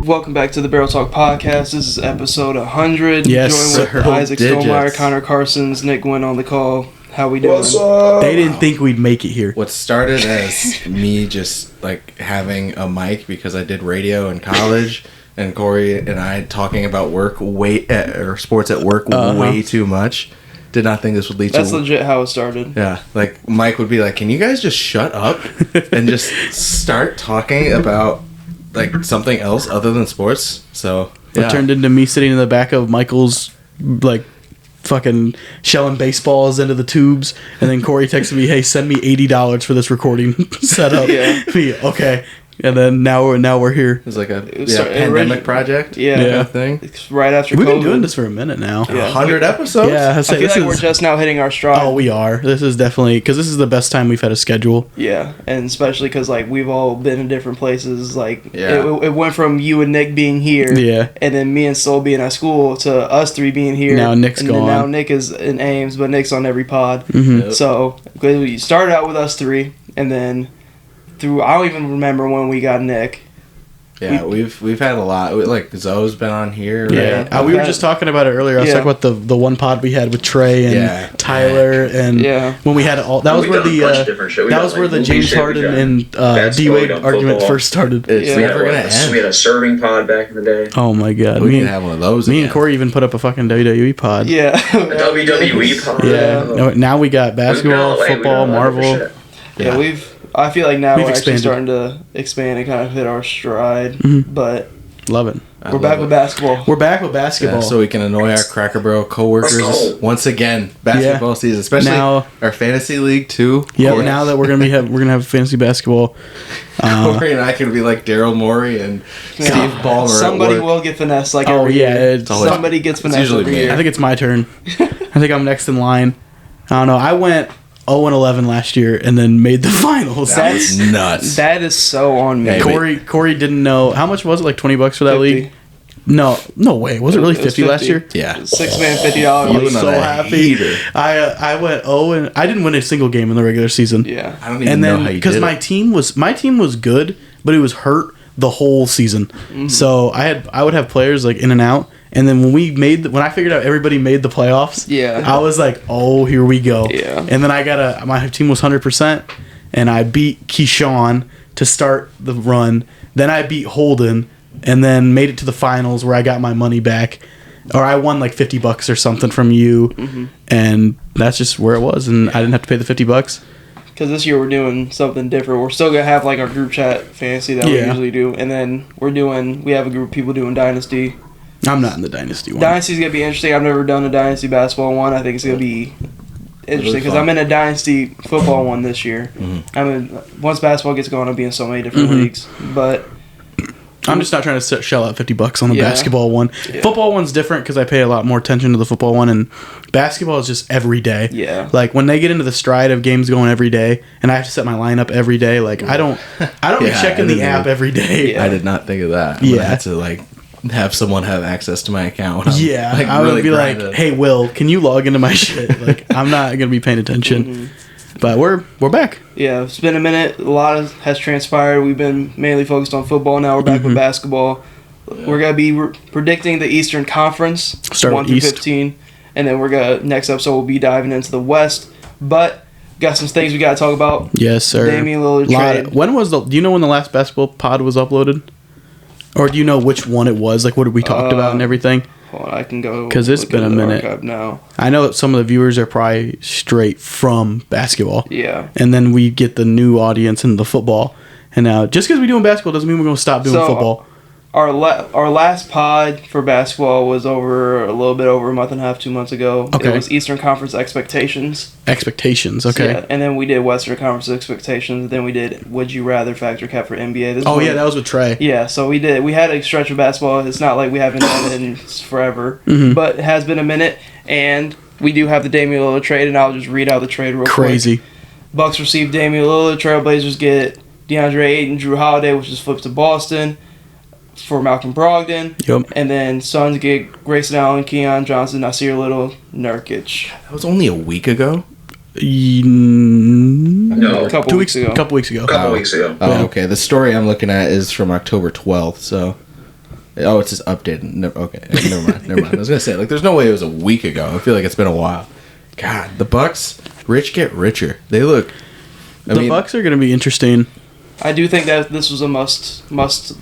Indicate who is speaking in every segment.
Speaker 1: Welcome back to the Barrel Talk Podcast. This is episode 100.
Speaker 2: Yes,
Speaker 1: Joined with Isaac Stonemeyer, Connor Carsons, Nick Wynn on the call. How we doing?
Speaker 3: What's up?
Speaker 2: They didn't think we'd make it here.
Speaker 4: What started as me just like having a mic because I did radio in college, and Corey and I talking about work or sports at work way too much. Did not think this would lead to...
Speaker 1: That's legit how it started.
Speaker 4: Yeah, like Mike would be like, "Can you guys just shut up and just start talking about like something else other than sports?" So
Speaker 2: It turned into me sitting in the back of Michael's like fucking shelling baseballs into the tubes, and then Corey texted me, "Hey, send me $80 for this recording setup."
Speaker 1: Yeah.
Speaker 2: Me, okay. And then now we're here.
Speaker 4: It was like a pandemic project.
Speaker 1: Yeah.
Speaker 4: Kind of thing.
Speaker 1: It's right after
Speaker 2: We've
Speaker 1: COVID.
Speaker 2: been doing this for a minute now.
Speaker 1: Yeah.
Speaker 4: 100 episodes.
Speaker 2: Yeah,
Speaker 1: I feel like we're just now hitting our stride.
Speaker 2: Oh, we are. This is definitely because this is the best time we've had a schedule.
Speaker 1: Yeah, and especially because like we've all been in different places. Like
Speaker 4: Yeah.
Speaker 1: it went from you and Nick being here,
Speaker 2: Yeah.
Speaker 1: and then me and Sol being at school to us three being here.
Speaker 2: Now Nick's
Speaker 1: and then
Speaker 2: gone.
Speaker 1: Now Nick is in Ames, but Nick's on every pod.
Speaker 2: Mm-hmm.
Speaker 4: Yep.
Speaker 1: So we started out with us three, and then I don't even remember when we got Nick.
Speaker 4: Yeah, we've had a lot. Like Zoe's been on here. Right?
Speaker 2: Yeah, we were just talking about it earlier. I was talking about the one pod we had with Trey and Tyler, and when we had all that was where the James Harden and D Wade argument first started.
Speaker 4: It's never gonna end.
Speaker 3: We had a serving pod back in the day.
Speaker 2: Oh my god,
Speaker 4: we can have one of those.
Speaker 2: Me and Corey even put up a fucking WWE pod.
Speaker 1: Yeah,
Speaker 3: a WWE pod.
Speaker 2: Yeah, now we got basketball, football, Marvel.
Speaker 1: Yeah, I feel like now we're actually
Speaker 2: expanded.
Speaker 1: starting to expand and kind of hit our stride, but
Speaker 2: love it.
Speaker 1: We're back with basketball.
Speaker 2: We're back with basketball,
Speaker 4: so we can annoy our Cracker Barrel coworkers once again. Basketball season, especially
Speaker 2: now,
Speaker 4: our fantasy league too.
Speaker 2: Yeah, now that we're gonna have fantasy basketball.
Speaker 4: Corey and I can be like Daryl Morey and Steve Ballmer.
Speaker 1: Somebody will get finessed like every year. Somebody gets finessed every year.
Speaker 2: I think it's my turn. I think I'm next in line. I don't know. I went 0-11 last year and then made the finals.
Speaker 4: That's nuts.
Speaker 1: That is so on me.
Speaker 2: Corey didn't know how much was it, like $20 for that
Speaker 1: 50.
Speaker 2: league? No way. Was it really 50 last year?
Speaker 4: Yeah.
Speaker 1: $6-man $50.
Speaker 2: I was so happy. I went 0 and I didn't win a single game in the regular season.
Speaker 1: Yeah.
Speaker 4: I don't even know how you did it.
Speaker 2: Because my team was good, but it was hurt the whole season. Mm-hmm. So I would have players like in and out. And then when I figured out everybody made the playoffs, I was like, oh, here we go.
Speaker 1: Yeah.
Speaker 2: And then my team was 100%, and I beat Keyshawn to start the run. Then I beat Holden, and then made it to the finals where I got my money back. Or I won like $50 or something from you, and that's just where it was. And I didn't have to pay the $50.
Speaker 1: Because this year we're doing something different. We're still going to have like our group chat fantasy that we usually do. And then we have a group of people doing Dynasty.
Speaker 2: I'm not in the Dynasty one.
Speaker 1: Dynasty's going to be interesting. I've never done a Dynasty basketball one. I think it's going to be interesting because I'm in a Dynasty football one this year. Once basketball gets going, I'll be in so many different leagues. But
Speaker 2: I'm just not trying to shell out $50 on the basketball one. Yeah. Football one's different because I pay a lot more attention to the football one, and basketball is just every day.
Speaker 1: Yeah.
Speaker 2: Like when they get into the stride of games going every day, and I have to set my lineup every day. Like I don't be checking the app every day.
Speaker 4: I did not think of that.
Speaker 2: Yeah.
Speaker 4: I had to like have someone have access to my account.
Speaker 2: I would be like, "Hey, Will, can you log into my shit?" Like I'm not gonna be paying attention. But we're back.
Speaker 1: Yeah, it's been a minute. A lot has transpired. We've been mainly focused on football. Now we're back with basketball. Yeah. We're gonna be predicting the Eastern Conference,
Speaker 2: start
Speaker 1: 1 through 15, and then next episode we'll be diving into the West. But got some things we gotta talk about.
Speaker 2: Yes, sir.
Speaker 1: Damian Lillard trade.
Speaker 2: Do you know when the last basketball pod was uploaded? Or do you know which one it was? Like, what did we talked about and everything?
Speaker 1: Hold on, I can go.
Speaker 2: Because it's been a minute.
Speaker 1: Now.
Speaker 2: I know that some of the viewers are probably straight from basketball.
Speaker 1: Yeah.
Speaker 2: And then we get the new audience in the football. And now, just because we're doing basketball doesn't mean we're going to stop doing football.
Speaker 1: Our last pod for basketball was a little bit over a month and a half, 2 months ago.
Speaker 2: Okay.
Speaker 1: It was Eastern Conference expectations.
Speaker 2: Expectations, okay.
Speaker 1: So, yeah, and then we did Western Conference expectations. Then we did Would You Rather Factor Cap for NBA.
Speaker 2: That was with Trey.
Speaker 1: Yeah, so we had a stretch of basketball. It's not like we haven't done it in forever, but it has been a minute. And we do have the Damian Lillard trade, and I'll just read out the trade real quick.
Speaker 2: Crazy.
Speaker 1: Bucks receive Damian Lillard. Trailblazers get DeAndre Ayton, Drew Holiday, which is flipped to Boston for Malcolm Brogdon.
Speaker 2: Yep.
Speaker 1: And then Suns get Grayson Allen, Keon Johnson, Nasir Little, Nurkic.
Speaker 4: That was only a week ago?
Speaker 3: No.
Speaker 1: A couple weeks ago.
Speaker 2: Couple weeks ago.
Speaker 3: Couple weeks ago.
Speaker 4: Oh, okay. The story I'm looking at is from October 12th, so... Oh, it's just updated. No, okay, never mind. Never mind. I was gonna say, like, there's no way it was a week ago. I feel like it's been a while. God, the Bucks, rich get richer. They look.
Speaker 2: The Bucks are gonna be interesting.
Speaker 1: I do think that this was a must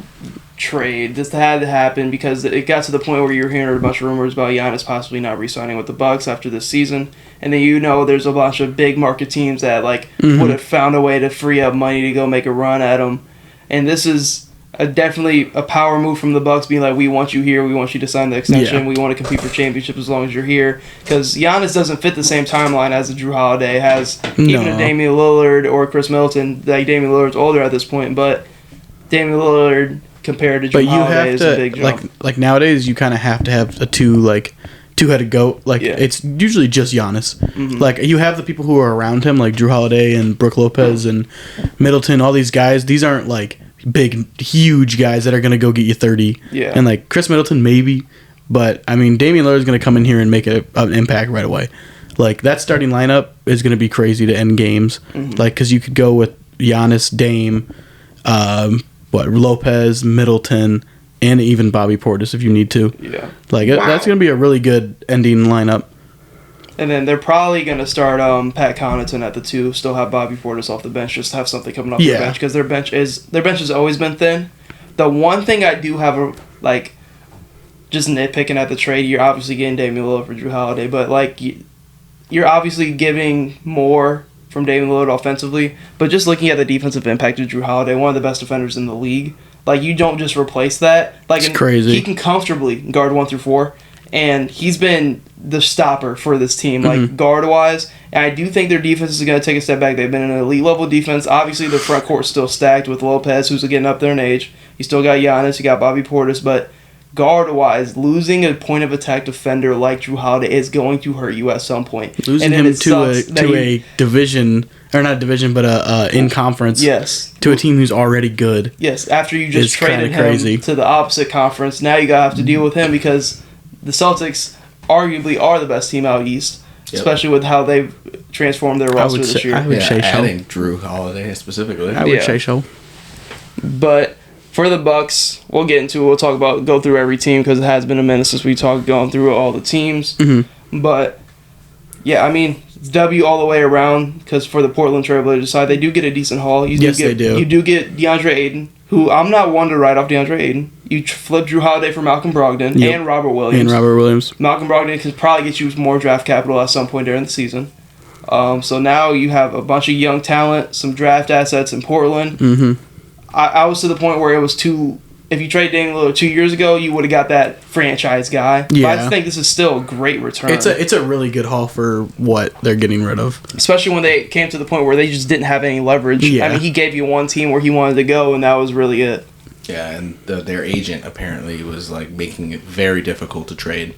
Speaker 1: trade. This had to happen because it got to the point where you're hearing a bunch of rumors about Giannis possibly not re-signing with the Bucks after this season, and then there's a bunch of big market teams that would have found a way to free up money to go make a run at him, and this is definitely a power move from the Bucks, being like, we want you here, we want you to sign the extension, we want to compete for championships as long as you're here, because Giannis doesn't fit the same timeline as a Drew Holiday has, even a Damian Lillard or Chris Middleton. Like, Damian Lillard's older at this point, but Damian Lillard compared to Drew Holiday is a big jump.
Speaker 2: Like nowadays, you kind of have to have a two-headed goat. It's usually just Giannis. Mm-hmm. Like, you have the people who are around him, like Drew Holiday and Brook Lopez and Middleton, all these guys. These aren't like big, huge guys that are going to go get you 30.
Speaker 1: Yeah.
Speaker 2: And like Chris Middleton, maybe. But, I mean, Damian Lillard's going to come in here and make an impact right away. Like, that starting lineup is going to be crazy to end games. Mm-hmm. Like, because you could go with Giannis, Dame, Lopez, Middleton, and even Bobby Portis if you need to.
Speaker 1: Yeah.
Speaker 2: Like, that's going to be a really good ending lineup.
Speaker 1: And then they're probably going to start Pat Connaughton at the 2, still have Bobby Portis off the bench, just to have something coming off the bench, because their bench has always been thin. The one thing I do have just nitpicking at the trade, you're obviously getting Damian Lillard for Drew Holiday, but you're obviously giving more from Damian Lillard offensively, but just looking at the defensive impact of Drew Holiday, one of the best defenders in the league, you don't just replace that.
Speaker 2: It's crazy.
Speaker 1: He can comfortably guard 1 through 4, and he's been the stopper for this team, guard-wise. And I do think their defense is going to take a step back. They've been an elite-level defense. Obviously, the front court's still stacked with Lopez, who's getting up there in age. You still got Giannis, you got Bobby Portis, but guard-wise, losing a point-of-attack defender like Drew Holiday is going to hurt you at some point.
Speaker 2: Losing him to a division, or not a division, but in conference.
Speaker 1: Yes.
Speaker 2: To a team who's already good.
Speaker 1: Yes, after you just traded him to the opposite conference, now you got to have to deal with him because the Celtics arguably are the best team out east, especially with how they've transformed their roster this year.
Speaker 2: I would say so.
Speaker 4: Adding Drew Holiday specifically.
Speaker 2: I would say so.
Speaker 1: But for the Bucks, we'll get into it. We'll go through every team because it has been a minute since we gone through all the teams. Mm-hmm. But yeah, I mean, W all the way around because for the Portland Trailblazers side, they do get a decent haul.
Speaker 2: They do.
Speaker 1: You do get DeAndre Ayton, who I'm not one to write off DeAndre Ayton. You flip Drew Holiday for Malcolm Brogdon and Robert Williams. Malcolm Brogdon can probably get you more draft capital at some point during the season. So now you have a bunch of young talent, some draft assets in Portland. Mm-hmm. I was to the point where it was if you trade Damian Lillard 2 years ago, you would have got that franchise guy. Yeah. But I think this is still a great return.
Speaker 2: It's a really good haul for what they're getting rid of.
Speaker 1: Especially when they came to the point where they just didn't have any leverage. Yeah. I mean, he gave you one team where he wanted to go, and that was really it.
Speaker 4: Yeah, and their agent apparently was making it very difficult to trade.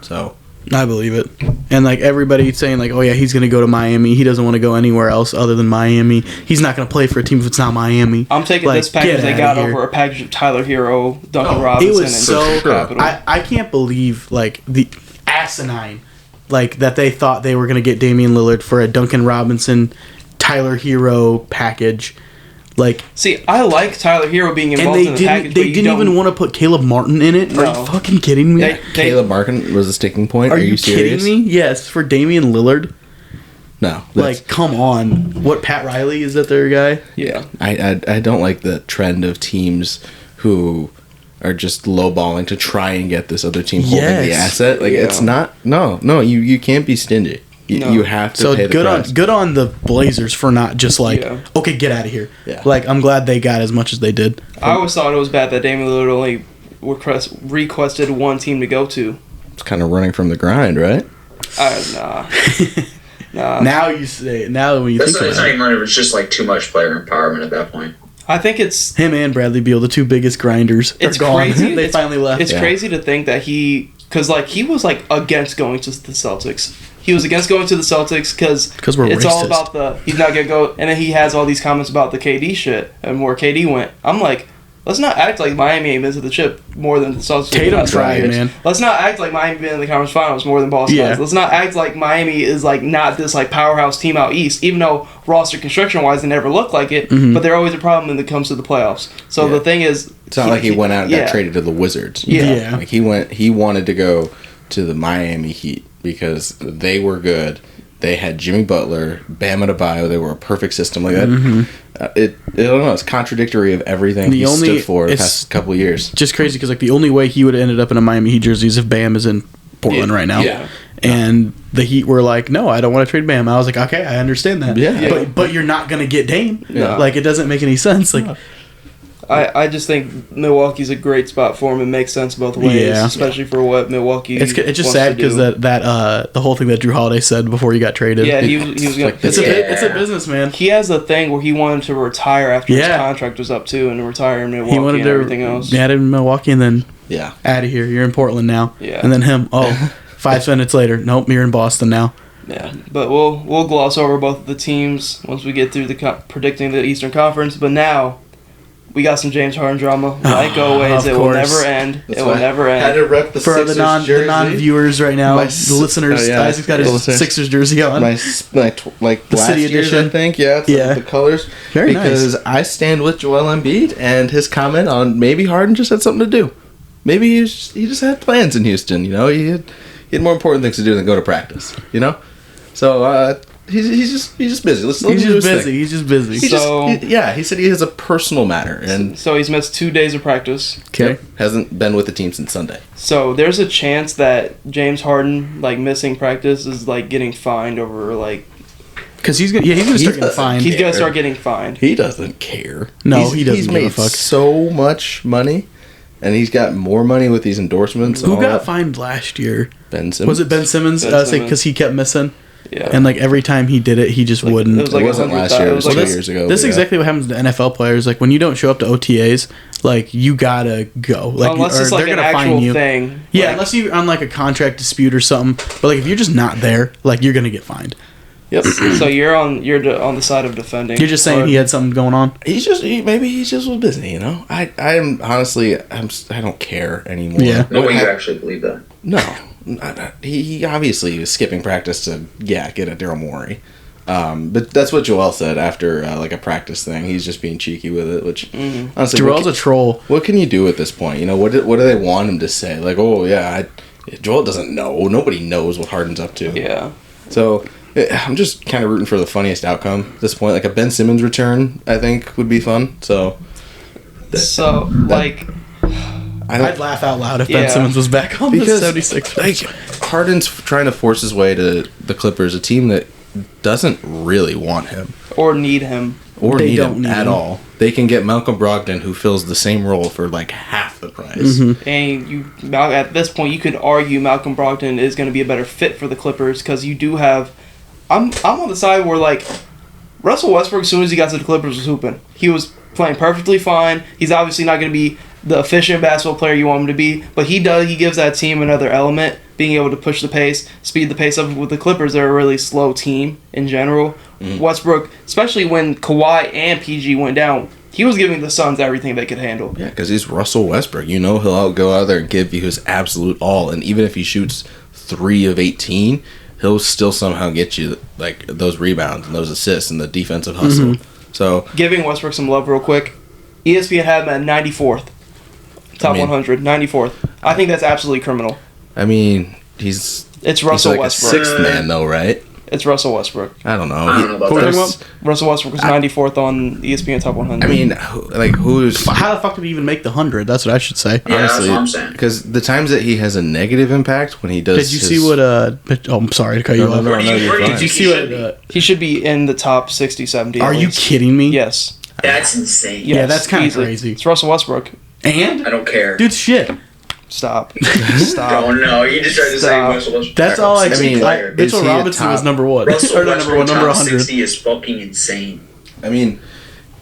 Speaker 4: So
Speaker 2: I believe it. And everybody saying oh yeah, he's gonna go to Miami. He doesn't want to go anywhere else other than Miami. He's not gonna play for a team if it's not Miami.
Speaker 1: I'm taking this package they got over a package of Tyler Hero, Duncan Robinson,
Speaker 2: it was I can't believe the asinine that they thought they were gonna get Damian Lillard for a Duncan Robinson, Tyler Hero package.
Speaker 1: See, I like Tyler Hero being involved in the package.
Speaker 2: They didn't even want to put Caleb Martin in it. No. Are you fucking kidding me?
Speaker 4: Caleb Martin was a sticking point. Are you serious?
Speaker 2: Kidding me? Yes, for Damian Lillard.
Speaker 4: No,
Speaker 2: come on. What, Pat Riley is that their guy?
Speaker 1: Yeah.
Speaker 4: I don't like the trend of teams who are just lowballing to try and get this other team holding the asset. It's not. No, you can't be stingy. You have to pay the price.
Speaker 2: Good on the Blazers for not just okay, get out of here.
Speaker 4: Yeah.
Speaker 2: I'm glad they got as much as they did.
Speaker 1: I always thought it was bad that Damian Lillard only requested one team to go to.
Speaker 4: It's kind of running from the grind, right?
Speaker 1: Nah.
Speaker 2: Now when you think about it.
Speaker 3: It's not even running. It's just too much player empowerment at that point.
Speaker 1: I think it's
Speaker 2: him and Bradley Beal, the two biggest grinders.
Speaker 1: It's crazy.
Speaker 2: They finally left.
Speaker 1: It's crazy to think that because he was against going to the Celtics. He was against going to the Celtics because it's all about he's not gonna go, and then he has all these comments about the KD shit and where KD went. I'm let's not act like Miami ain't been to the chip more than the Celtics.
Speaker 2: Tatum tried, man.
Speaker 1: Let's not act like Miami been in the conference finals more than Boston has. Let's not act like Miami is like not this like powerhouse team out east, even though roster construction wise they never look like it. But they're always a problem when it comes to the playoffs. So the thing is,
Speaker 4: it's not like he went out and got traded to the Wizards.
Speaker 1: Yeah.
Speaker 4: Like he wanted to go to the Miami Heat because they were good. They had Jimmy Butler, Bam Adebayo. They were a perfect system like that. I don't know. It's contradictory of everything he stood for the past couple of years.
Speaker 2: Just crazy because like the only way he would have ended up in a Miami Heat jersey is if Bam is in Portland right now.
Speaker 1: Yeah.
Speaker 2: And the Heat were like, no, I don't want to trade Bam. I was like, okay, I understand that.
Speaker 4: Yeah.
Speaker 2: But you're not going to get Dame.
Speaker 1: Yeah.
Speaker 2: Like, it doesn't make any sense. Like,
Speaker 1: I just think Milwaukee's a great spot for him. It makes sense both ways, especially for what Milwaukee.
Speaker 2: It's just sad because that the whole thing that Drew Holiday said before he got traded.
Speaker 1: Yeah, he was gonna.
Speaker 2: It's a business, man.
Speaker 1: He has a thing where he wanted to retire after his contract was up too, and retire in Milwaukee.
Speaker 2: He wanted
Speaker 1: and
Speaker 2: to
Speaker 1: everything else.
Speaker 2: Yeah, in Milwaukee, and then
Speaker 4: out
Speaker 2: of here. You're in Portland now.
Speaker 1: Yeah,
Speaker 2: and then him. 5 minutes later, nope, you're in Boston now.
Speaker 1: Yeah, but we'll gloss over both of the teams once we get through the predicting the Eastern Conference. But now. We got some James Harden drama. Like always, it will never end. It will never end.
Speaker 4: Had to rep the
Speaker 2: For
Speaker 4: Sixers
Speaker 2: the non-viewers right now, the listeners, Isaac's got his Sixers jersey on.
Speaker 4: My like
Speaker 2: the
Speaker 4: last
Speaker 2: city
Speaker 4: year's,
Speaker 2: edition.
Speaker 4: I think. Yeah, it's the colors.
Speaker 2: Very
Speaker 4: because
Speaker 2: nice.
Speaker 4: I stand with Joel Embiid and his comment on maybe Harden just had something to do. Maybe he just had plans in Houston. You know, he had more important things to do than go to practice. You know, so. He's just busy. He's just busy. He said he has a personal matter, and
Speaker 1: so he's missed 2 days of practice.
Speaker 2: Okay,
Speaker 4: hasn't been with the team since Sunday.
Speaker 1: So there's a chance that James Harden like missing practice is like getting fined over like.
Speaker 2: Because he's gonna start getting fined.
Speaker 1: He's gonna start getting fined.
Speaker 4: He doesn't care.
Speaker 2: No, he doesn't
Speaker 4: He's
Speaker 2: give
Speaker 4: made
Speaker 2: a fuck.
Speaker 4: so much money, and he's got more money with these endorsements.
Speaker 2: Who got fined last year?
Speaker 4: Ben Simmons.
Speaker 2: Was it Ben Simmons? Because he kept missing.
Speaker 1: Yeah.
Speaker 2: And like every time he did it, he just wouldn't.
Speaker 4: It wasn't last year. It was 2 years ago.
Speaker 2: This is exactly what happens to NFL players. Like when you don't show up to OTAs, like you gotta go. Like
Speaker 1: unless it's like an actual thing.
Speaker 2: Yeah, unless you're on like a contract dispute or something. But like if you're just not there, like you're gonna get fined.
Speaker 1: Yep. So you're on the side of defending.
Speaker 2: You're just saying he had something going on.
Speaker 4: Maybe he just was busy. You know, I am honestly I don't care anymore.
Speaker 2: Yeah.
Speaker 3: Nobody actually believe that.
Speaker 4: No. He obviously was skipping practice to get a Daryl Morey, but that's what Joel said after like a practice thing. He's just being cheeky with it, which honestly,
Speaker 2: Joel's a troll.
Speaker 4: What can you do at this point? You know, what do they want him to say? Like, oh yeah, Joel doesn't know. Nobody knows what Harden's up to.
Speaker 1: Yeah.
Speaker 4: So I'm just kind of rooting for the funniest outcome at this point. Like a Ben Simmons return, I think would be fun.
Speaker 2: I'd laugh out loud if Ben Simmons was back on the 76ers.
Speaker 4: Like, Harden's trying to force his way to the Clippers, a team that doesn't really want him.
Speaker 1: Or need him.
Speaker 4: Or need him at all. They can get Malcolm Brogdon, who fills the same role for like half the price.
Speaker 1: And at this point, you could argue Malcolm Brogdon is going to be a better fit for the Clippers because you do have... I'm on the side where, like, Russell Westbrook, as soon as he got to the Clippers, was hooping. He was playing perfectly fine. He's obviously not going to be the efficient basketball player you want him to be, but he gives that team another element, being able to push the pace, speed the pace up. With the Clippers, they're a really slow team in general. Westbrook, especially when Kawhi and PG went down, he was giving the Suns everything they could handle.
Speaker 4: Yeah, because he's Russell Westbrook. You know he'll go out there and give you his absolute all, and even if he shoots 3 of 18, he'll still somehow get you like those rebounds and those assists and the defensive hustle. So
Speaker 1: giving Westbrook some love real quick, ESPN had him at 94th. Top 100, 94th. I think that's absolutely criminal.
Speaker 4: I mean, it's
Speaker 1: Russell
Speaker 4: like
Speaker 1: Westbrook.
Speaker 4: A 6th man, though, right?
Speaker 1: It's Russell Westbrook.
Speaker 4: I don't know.
Speaker 3: I don't know about that.
Speaker 1: Russell Westbrook was 94th on ESPN Top 100.
Speaker 4: I mean, who's...
Speaker 2: How the fuck did he even make the 100? That's what I should say.
Speaker 3: Yeah,
Speaker 4: honestly,
Speaker 3: that's what I'm saying.
Speaker 4: Because the times that he has a negative impact when he does...
Speaker 2: Did you see what... I'm sorry to cut you off.
Speaker 3: Did
Speaker 2: you see what...
Speaker 1: he should be in the top 60, 70.
Speaker 2: Are you kidding me?
Speaker 1: Yes.
Speaker 3: That's insane.
Speaker 2: Yeah, that's kind of
Speaker 1: easily.
Speaker 2: crazy.
Speaker 1: It's Russell Westbrook.
Speaker 2: And?
Speaker 3: I don't care.
Speaker 2: Dude, shit.
Speaker 1: Stop.
Speaker 3: Oh no, you just tried to say Russell Westbrook.
Speaker 2: That's all I mean. Mitchell
Speaker 4: he a
Speaker 2: Robinson
Speaker 4: top-
Speaker 2: was number 1.
Speaker 3: Russell Westbrook
Speaker 2: number
Speaker 3: top
Speaker 2: 100.
Speaker 3: 60 is fucking insane.
Speaker 4: I mean,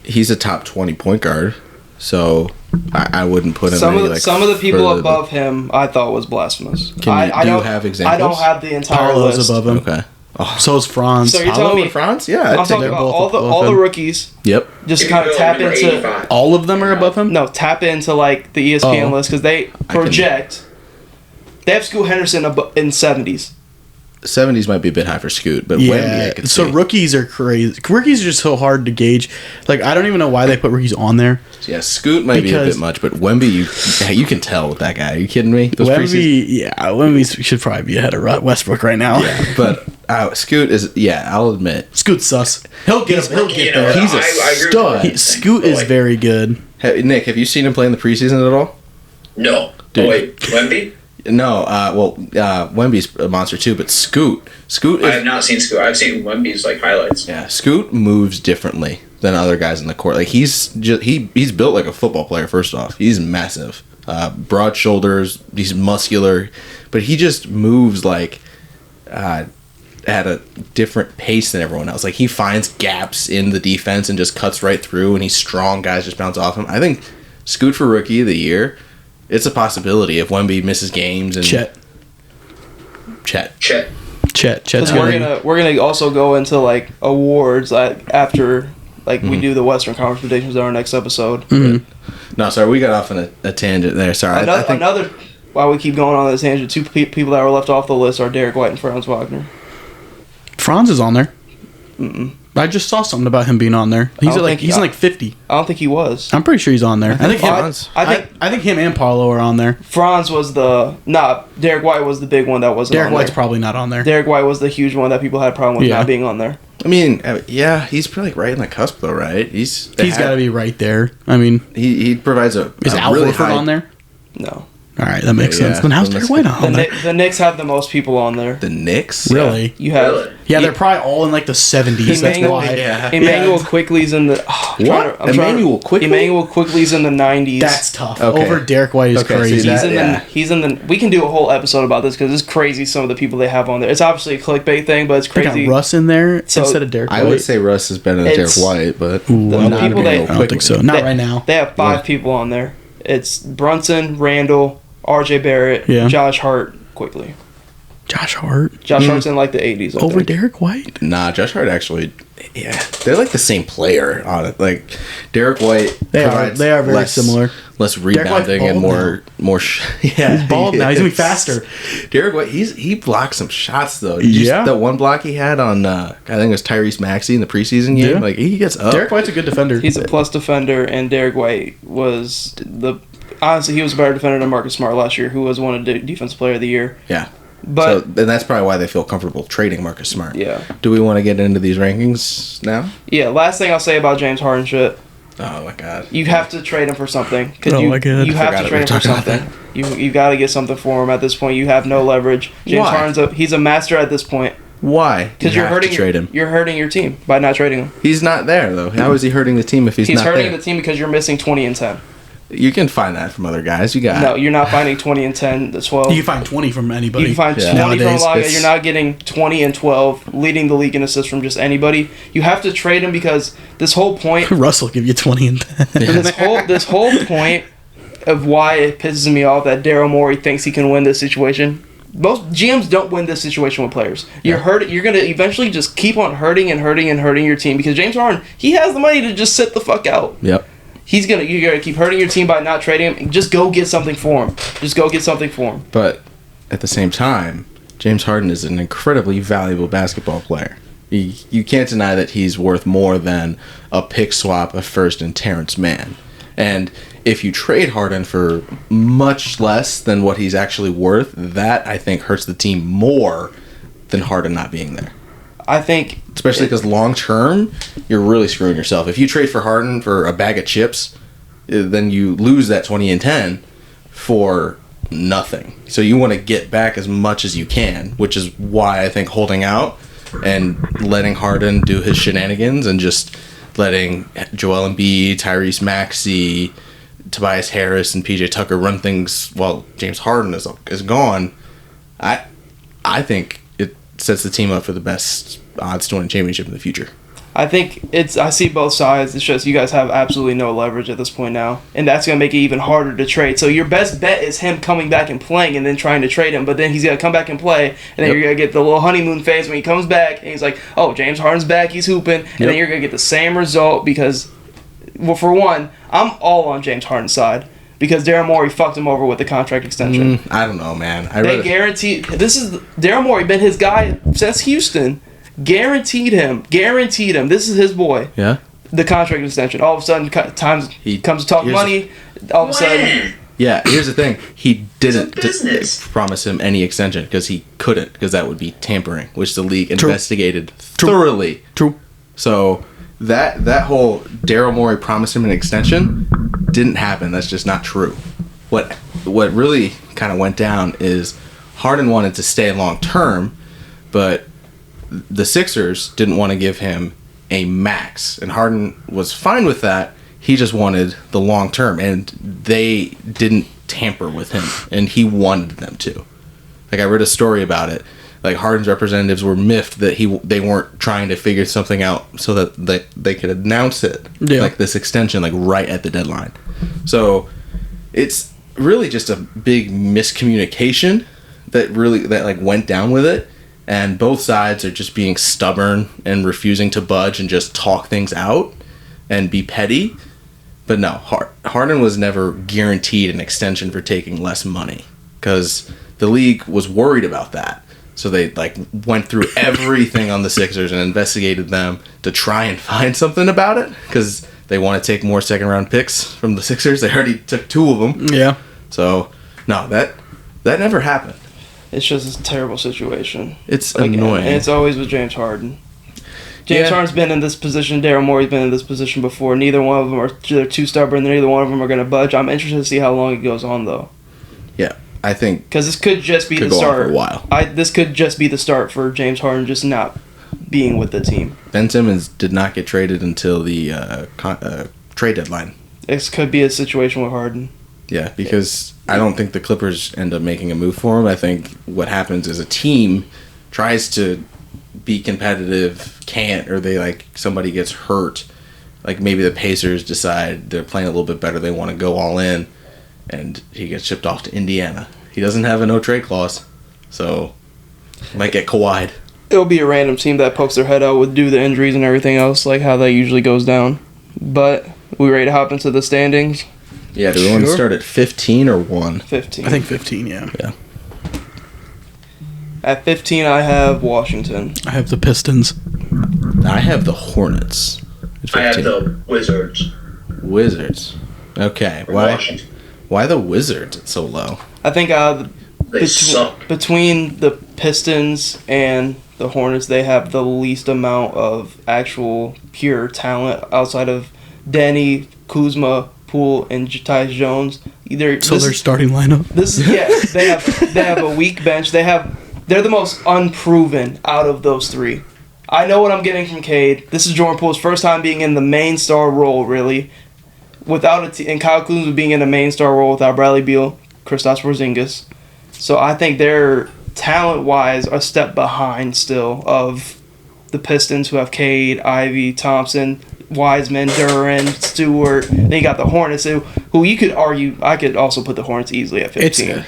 Speaker 4: he's a top 20 point guard, so I wouldldn't put him
Speaker 1: Some of the people
Speaker 4: further
Speaker 1: above him I thought was blasphemous.
Speaker 4: Do you have examples?
Speaker 1: I don't have the entire
Speaker 2: Paolo's
Speaker 1: list.
Speaker 2: above him.
Speaker 4: Okay.
Speaker 2: So is Franz.
Speaker 1: So you're telling me
Speaker 4: France? Yeah,
Speaker 1: I'm talking about all the rookies.
Speaker 4: Yep.
Speaker 1: just
Speaker 3: If
Speaker 1: kind
Speaker 3: you
Speaker 1: of
Speaker 3: go
Speaker 1: tap
Speaker 3: number
Speaker 1: into
Speaker 3: 85.
Speaker 2: All of them are above him?
Speaker 1: no tap into like the ESPN
Speaker 2: Oh.
Speaker 1: list because they project. They have Scoot Henderson in 70s.
Speaker 4: 70s might be a bit high for Scoot, but Wemby I could
Speaker 2: so
Speaker 4: see.
Speaker 2: rookies are crazy. Rookies are just so hard to gauge. Like, I don't even know why they put rookies on there.
Speaker 4: Yeah, Scoot might be a
Speaker 2: Because-
Speaker 4: bit much, but Wemby, you can tell with that guy. Are you kidding me? Those preseason-
Speaker 2: Wemby should probably be ahead of Westbrook right now.
Speaker 4: But Scoot is, I'll admit.
Speaker 2: Scoot's sus. He'll get there.
Speaker 4: He's a
Speaker 3: I agree with
Speaker 4: stud.
Speaker 3: that.
Speaker 2: Scoot is very good.
Speaker 4: Nick, have you seen him play in the preseason at all?
Speaker 3: No.
Speaker 4: Dude.
Speaker 3: Oh, wait, Wemby?
Speaker 4: No, Wemby's a monster too, but Scoot
Speaker 3: I have
Speaker 4: is,
Speaker 3: not seen Scoot. I've seen Wemby's like highlights.
Speaker 4: Scoot moves differently than other guys in the court. Like he's built like a football player. First off, he's massive, broad shoulders. He's muscular, but he just moves like at a different pace than everyone else. Like he finds gaps in the defense and just cuts right through. And he's strong. Guys just bounce off him. I think Scoot for rookie of the year. It's a possibility if Wemby misses games and
Speaker 2: Chet.
Speaker 3: Chet.
Speaker 2: Chet's
Speaker 1: We're gonna also go into like awards after like we do the Western Conference predictions on our next episode.
Speaker 4: No, sorry, we got off on a tangent there. Sorry,
Speaker 1: Another while we keep going on this tangent, two people that were left off the list are Derek White and Franz Wagner.
Speaker 2: Franz is on there. I just saw something about him being on there. He's like 50.
Speaker 1: I don't think he was.
Speaker 2: I'm pretty sure he's on there. I think
Speaker 4: Franz.
Speaker 2: I think him and Paulo are on there.
Speaker 1: Franz was Derek White was the big one that wasn't
Speaker 2: Derek
Speaker 1: on
Speaker 2: White's
Speaker 1: there.
Speaker 2: probably not on there.
Speaker 1: Derek White was the huge one that people had a problem with
Speaker 2: Yeah.
Speaker 1: not being on there.
Speaker 4: I mean, he's probably right in the cusp though, right? He's
Speaker 2: got to be right there. I mean,
Speaker 4: He provides
Speaker 2: is Al
Speaker 4: really
Speaker 2: Horford
Speaker 4: high,
Speaker 2: on there?
Speaker 1: No.
Speaker 2: All right, that makes
Speaker 4: Yeah,
Speaker 2: sense. Then how's
Speaker 4: then
Speaker 2: Derek
Speaker 4: let's-
Speaker 2: White on there?
Speaker 1: The Knicks have the most people on there.
Speaker 4: The Knicks.
Speaker 2: Really?
Speaker 1: You have
Speaker 3: Really?
Speaker 2: Yeah, they're probably all in like the 70s. That's
Speaker 1: Emmanuel,
Speaker 2: why.
Speaker 1: Emmanuel Quickly's in the
Speaker 4: Emmanuel Quickley?
Speaker 1: Emmanuel Quickly's in the 90s.
Speaker 2: That's tough.
Speaker 4: Okay.
Speaker 2: Over Derek White is
Speaker 4: Okay, see
Speaker 2: crazy.
Speaker 4: that-
Speaker 1: He's in the. We can do a whole episode about this because it's crazy. Some of the people they have on there. It's obviously a clickbait thing, but it's
Speaker 2: They got
Speaker 1: crazy.
Speaker 2: Russ in there
Speaker 1: So,
Speaker 2: instead of Derek White.
Speaker 4: I would say Russ is better than Derek
Speaker 1: It's-
Speaker 4: White, but
Speaker 2: Ooh,
Speaker 1: the
Speaker 2: I'm not
Speaker 1: people
Speaker 2: gonna
Speaker 1: they-
Speaker 2: go- I don't think so. Not right now.
Speaker 1: They have 5 people on there. It's Brunson, Randall, R.J. Barrett,
Speaker 2: Yeah.
Speaker 1: Josh Hart, Quickly.
Speaker 2: Josh Hart
Speaker 1: Josh Hart's in like the 80s. I
Speaker 2: over
Speaker 1: think.
Speaker 2: Derek White.
Speaker 4: nah, Josh Hart actually, they're like the same player on it. Like Derek White,
Speaker 2: They
Speaker 4: provides
Speaker 2: are very
Speaker 4: less-
Speaker 2: similar.
Speaker 4: less
Speaker 2: White's
Speaker 4: rebounding and
Speaker 2: bald
Speaker 4: more. Yeah,
Speaker 2: He's bald now. He's gonna be
Speaker 4: is.
Speaker 2: faster.
Speaker 4: Derek White, he blocked some shots though. Did you
Speaker 2: Yeah.
Speaker 4: see that one block he had on I think it was Tyrese Maxey in the preseason game.
Speaker 2: Yeah.
Speaker 4: Like he gets up.
Speaker 2: Derek White's a good defender.
Speaker 1: He's a plus defender, and Derek White was honestly, he was a better defender than Marcus Smart last year, who was one of the Defensive Player of the Year.
Speaker 4: Yeah.
Speaker 1: But
Speaker 4: And that's probably why they feel comfortable trading Marcus Smart.
Speaker 1: yeah,
Speaker 4: Do we want to get into these rankings now?
Speaker 1: yeah. Last thing I'll say about James Harden shit.
Speaker 4: Oh my god.
Speaker 1: You have to trade him for something.
Speaker 2: Oh my God.
Speaker 1: You have
Speaker 4: Forgot
Speaker 1: to
Speaker 4: we
Speaker 1: trade
Speaker 4: were
Speaker 1: him for
Speaker 4: talking about
Speaker 1: something. You got to get something for him at this point. You have no leverage. James
Speaker 4: Why?
Speaker 1: Harden's he's a master at this point
Speaker 4: Why?
Speaker 1: because
Speaker 4: You
Speaker 1: you're
Speaker 4: have
Speaker 1: hurting
Speaker 4: to trade him.
Speaker 1: You're hurting your team by not trading him.
Speaker 4: He's not there though. How is he hurting the team if he's not
Speaker 1: hurting
Speaker 4: there?
Speaker 1: the team because you're missing 20 and 10.
Speaker 4: You can find that from other guys. You got
Speaker 1: No, you're not finding 20 and 10. The 12.
Speaker 2: You can find 20 from anybody.
Speaker 1: You can find
Speaker 4: Yeah.
Speaker 1: 20
Speaker 2: Nowadays,
Speaker 1: from a lot.
Speaker 4: it's-
Speaker 1: You're not getting 20 and 12, leading the league in assists from just anybody. You have to trade him because this whole point,
Speaker 2: Russell give you 20 and 10.
Speaker 1: this whole point of why it pisses me off that Daryl Morey thinks he can win this situation. Most GMs don't win this situation with players. You're gonna eventually just keep on hurting and hurting and hurting your team because James Harden, he has the money to just sit the fuck out.
Speaker 4: Yep.
Speaker 1: You're gonna keep hurting your team by not trading him. Just go get something for him. Just go get something for him.
Speaker 4: But at the same time, James Harden is an incredibly valuable basketball player. You can't deny that he's worth more than a pick swap, a first, and Terrence Mann. And if you trade Harden for much less than what he's actually worth, that I think hurts the team more than Harden not being there.
Speaker 1: I think
Speaker 4: Especially because long term, you're really screwing yourself. If you trade for Harden for a bag of chips, then you lose that 20 and 10 for nothing. So you want to get back as much as you can, which is why I think holding out and letting Harden do his shenanigans and just letting Joel Embiid, Tyrese Maxey, Tobias Harris, and PJ Tucker run things while James Harden is gone. I think it sets the team up for the best odds to win a championship in the future.
Speaker 1: I think I see both sides. It's just you guys have absolutely no leverage at this point now. And that's going to make it even harder to trade. So your best bet is him coming back and playing and then trying to trade him. But then he's going to come back and play. And then you're going to get the little honeymoon phase when he comes back. And he's like, oh, James Harden's back. He's hooping. And then you're going to get the same result because Well, for one, I'm all on James Harden's side because Daryl Morey fucked him over with the contract extension.
Speaker 4: I don't know, man.
Speaker 1: They guaranteed. Daryl Morey been his guy since Houston. Guaranteed him. This is his boy.
Speaker 4: Yeah.
Speaker 1: The contract extension. All of a sudden, comes to talk money. All of a sudden.
Speaker 4: Yeah, here's the thing. He didn't
Speaker 3: business.
Speaker 4: promise him any extension because he couldn't, because that would be tampering, which the league investigated thoroughly.
Speaker 2: True.
Speaker 4: So that whole Daryl Morey promised him an extension didn't happen. That's just not true. What really kind of went down is Harden wanted to stay long term, but the Sixers didn't want to give him a max, and Harden was fine with that. He just wanted the long term, and they didn't tamper with him, and he wanted them to. Like, I read a story about it. Like, Harden's representatives were miffed that they weren't trying to figure something out so that they could announce it, like this extension, like right at the deadline. So it's really just a big miscommunication that went down with it, and both sides are just being stubborn and refusing to budge and just talk things out and be petty. But no, Harden was never guaranteed an extension for taking less money because the league was worried about that. So they went through everything on the Sixers and investigated them to try and find something about it because they want to take more second round picks from the Sixers. They already took 2 of them.
Speaker 2: Yeah.
Speaker 4: So no, that never happened.
Speaker 1: It's just a terrible situation.
Speaker 4: It's annoying.
Speaker 1: And it's always with James Harden. James Harden's been in this position. Daryl Morey's been in this position before. Neither one of them they're too stubborn. Neither one of them are going to budge. I'm interested to see how long it goes on, though.
Speaker 4: Yeah, I think
Speaker 1: because this could just be the start. For a while. This could just be the start for James Harden just not being with the team.
Speaker 4: Ben Simmons did not get traded until the trade deadline.
Speaker 1: This could be a situation with Harden.
Speaker 4: Yeah, because I don't think the Clippers end up making a move for him. I think what happens is a team tries to be competitive, can't, or somebody gets hurt. Like maybe the Pacers decide they're playing a little bit better, they want to go all in, and he gets shipped off to Indiana. He doesn't have a no trade clause, so might get Kawhi'd.
Speaker 1: It'll be a random team that pokes their head out due to the injuries and everything else, like how that usually goes down. But we ready to hop into the standings?
Speaker 4: Yeah, do we want to start at 15 or 1?
Speaker 1: 15.
Speaker 2: I think 15, yeah.
Speaker 4: Yeah.
Speaker 1: At 15, I have Washington.
Speaker 2: I have the Pistons.
Speaker 4: I have the Hornets.
Speaker 3: I have the Wizards.
Speaker 4: Wizards. Okay. Why the Wizards? It's so low.
Speaker 1: I think
Speaker 3: They suck.
Speaker 1: Between the Pistons and the Hornets, they have the least amount of actual pure talent outside of Danny, Kuzma, Poole, and Tyus Jones.
Speaker 2: Their starting lineup.
Speaker 1: They have a weak bench. They're the most unproven out of those 3. I know what I'm getting from Cade. This is Jordan Poole's first time being in the main star role, really. And Kyle Kuzma being in the main star role without Bradley Beal, Kristaps Porzingis. So I think they're talent-wise a step behind still of the Pistons, who have Cade, Ivy, Thompson, Wiseman, Duran, Stewart. Then you got the Hornets, who you could argue. I could also put the Hornets easily at 15.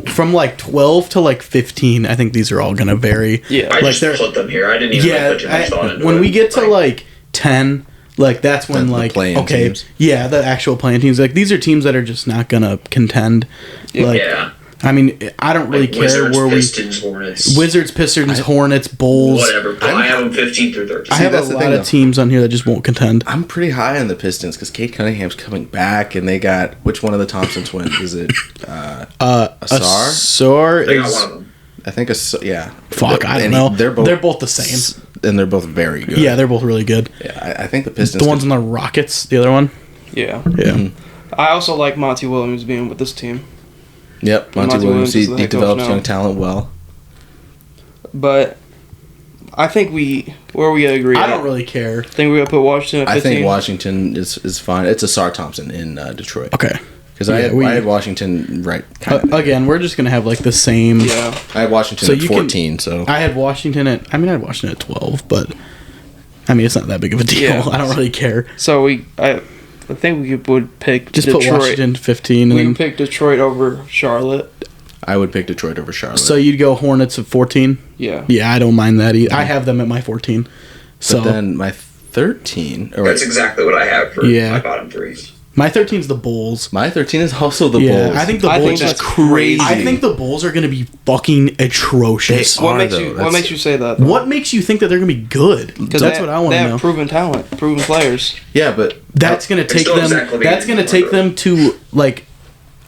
Speaker 2: From 12 to 15. I think these are all gonna vary.
Speaker 1: Yeah,
Speaker 3: I just put them here. I didn't even put too much thought into it.
Speaker 2: When we get to 10, that's when
Speaker 4: teams.
Speaker 2: Yeah, the actual playing teams. These are teams that are just not gonna contend.
Speaker 3: Yeah.
Speaker 2: I mean, I don't really care
Speaker 3: Wizards,
Speaker 2: where
Speaker 3: Pistons, Hornets.
Speaker 2: Wizards, Pistons, Hornets, Bulls.
Speaker 3: Whatever. I have them 15 through 13.
Speaker 2: I have a lot of teams on here that just won't contend.
Speaker 4: I'm pretty high on the Pistons because Cade Cunningham's coming back, and they got which one of the Thompson twins? Is it Asar?
Speaker 2: Asar
Speaker 3: They got one of them.
Speaker 4: I think yeah.
Speaker 2: Fuck, I don't know. They're both the same,
Speaker 4: and they're both very good.
Speaker 2: Yeah, they're both really good.
Speaker 4: Yeah, I think the Pistons.
Speaker 2: The ones on the Rockets, the other one.
Speaker 1: Yeah.
Speaker 2: Mm-hmm.
Speaker 1: I also like Monty Williams being with this team.
Speaker 4: Yep, Monty Williams. He develops young talent well.
Speaker 1: But I think where are we gonna agree?
Speaker 2: I don't really care.
Speaker 1: Think we're gonna put Washington at 15?
Speaker 4: I think Washington is fine. It's Asar Thompson in Detroit.
Speaker 2: Okay.
Speaker 4: Because I had Washington right.
Speaker 2: Again, we're just gonna have the same.
Speaker 1: Yeah.
Speaker 4: I had Washington at 14. So
Speaker 2: I had Washington at 12, but it's not that big of a deal.
Speaker 1: Yeah.
Speaker 2: I don't really care.
Speaker 1: So I think we would pick
Speaker 2: just
Speaker 1: Detroit.
Speaker 2: Put Washington 15.
Speaker 1: We would pick Detroit over Charlotte.
Speaker 4: I would pick Detroit over Charlotte.
Speaker 2: So you'd go Hornets at 14?
Speaker 1: Yeah.
Speaker 2: Yeah, I don't mind that either. I have them at my 14.
Speaker 4: So but then my 13.
Speaker 3: That's exactly what I have for my bottom threes.
Speaker 2: My 13 is the Bulls.
Speaker 4: My 13 is also the Bulls.
Speaker 2: I think the Bulls
Speaker 1: is
Speaker 2: crazy. I think the Bulls are going to be fucking atrocious.
Speaker 1: What makes you say that? Though?
Speaker 2: What makes you think that they're going to be good? That's what I want to know.
Speaker 1: They have proven talent, proven players.
Speaker 4: Yeah, but
Speaker 2: that's going to take them. That's going to take them to like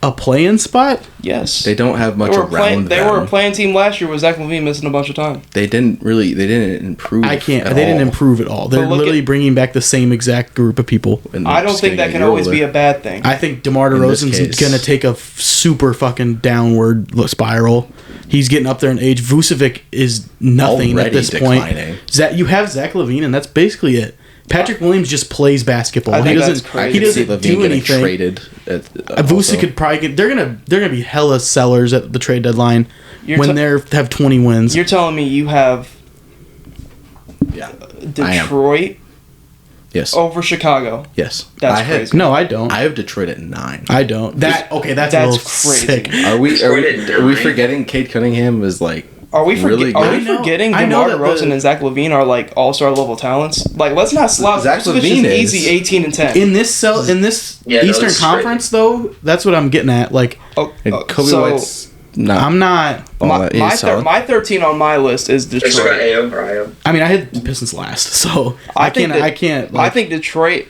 Speaker 2: a play-in spot.
Speaker 1: Yes,
Speaker 4: they don't have much around them.
Speaker 1: They were a playing team last year with Zach LaVine missing a bunch of time.
Speaker 4: They didn't improve.
Speaker 2: They didn't improve at all. They're literally bringing back the same exact group of people.
Speaker 1: I don't think that can always be a bad thing.
Speaker 2: I think DeMar DeRozan's going to take a super fucking downward spiral. He's getting up there in age. Vucevic is nothing already at this declining point. You have Zach LaVine, and that's basically it. Patrick Williams just plays basketball. He doesn't do anything.
Speaker 4: Traded
Speaker 2: Vucevic could probably get. They're gonna be hella sellers at the trade deadline when they have 20 wins.
Speaker 1: You're telling me you have Detroit over Chicago?
Speaker 4: Yes,
Speaker 1: that's crazy.
Speaker 2: No, I don't.
Speaker 4: I have Detroit at 9.
Speaker 2: I don't. That's a little crazy. Sick.
Speaker 4: Are we forgetting Cade Cunningham is like?
Speaker 1: Are we forgetting DeMar DeRozan and Zach LaVine are like all-star level talents? Like, let's not slap.
Speaker 4: Zach LaVine is
Speaker 1: easy 18 and 10
Speaker 2: in this Eastern Conference though. That's what I'm getting at. Like,
Speaker 4: Kobe White's. No,
Speaker 2: I'm not.
Speaker 1: My 13 on my list is Detroit.
Speaker 3: So Ayo or Ayo?
Speaker 2: I mean, I had the Pistons last, so I can't.
Speaker 1: I think Detroit.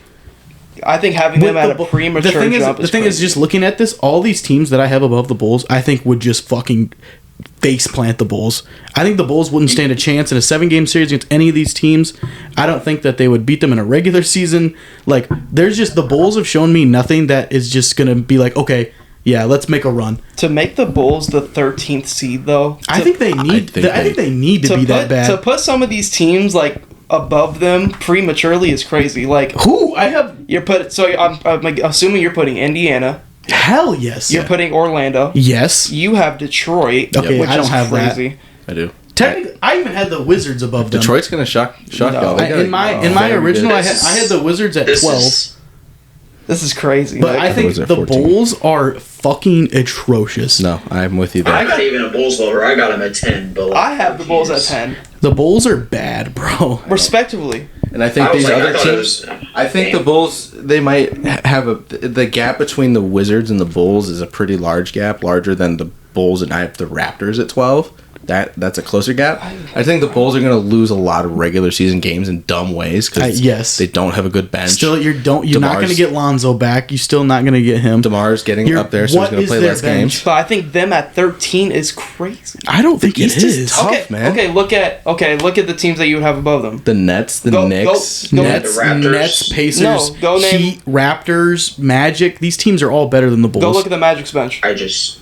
Speaker 1: I think having them at a premature jump.
Speaker 2: The thing is, just looking at this, all these teams that I have above the Bulls, I think would just fucking face plant the Bulls. I think the Bulls wouldn't stand a chance in a 7-game series against any of these teams. I don't think that they would beat them in a regular season. Like, there's just the Bulls have shown me nothing that is just gonna be like, okay, yeah, let's make a run.
Speaker 1: To make the Bulls the 13th seed, though,
Speaker 2: I think they need to be that bad.
Speaker 1: To put some of these teams like above them prematurely is crazy. Like, I'm assuming you're putting Indiana.
Speaker 2: Hell yes.
Speaker 1: You're putting Orlando.
Speaker 2: Yes.
Speaker 1: You have Detroit.
Speaker 2: Okay,
Speaker 1: which
Speaker 2: I don't have
Speaker 1: crazy.
Speaker 2: That.
Speaker 4: I do.
Speaker 2: Technically, I even had the Wizards above them.
Speaker 4: Detroit's gonna shock y'all.
Speaker 2: In my original, I had the Wizards at 12.
Speaker 1: This is crazy.
Speaker 2: But I think the Bulls are fucking atrocious.
Speaker 4: No, I'm with you there.
Speaker 3: I got even a Bulls lower. I got them at 10. But
Speaker 1: I have the Bulls at 10.
Speaker 2: The Bulls are bad, bro.
Speaker 1: Respectively.
Speaker 4: And I think these other teams. I think the Bulls. They might have the gap between the Wizards and the Bulls is a pretty large gap, larger than the Bulls, and I have the Raptors at 12. That's a closer gap. I think the Bulls are going to lose a lot of regular season games in dumb ways because they don't have a good bench.
Speaker 2: Still, you're not going to get Lonzo back. You're still not going to get him.
Speaker 4: DeMar's getting up there, so he's going to play less games.
Speaker 1: But I think them at 13 is crazy.
Speaker 2: I don't think it is.
Speaker 4: Tough, man.
Speaker 1: Okay, look at the teams that you would have above them.
Speaker 4: The Nets, the Knicks,
Speaker 2: Nets, Pacers, Heat, Raptors, Magic. These teams are all better than the Bulls.
Speaker 1: Go look at the Magic's bench.
Speaker 3: I just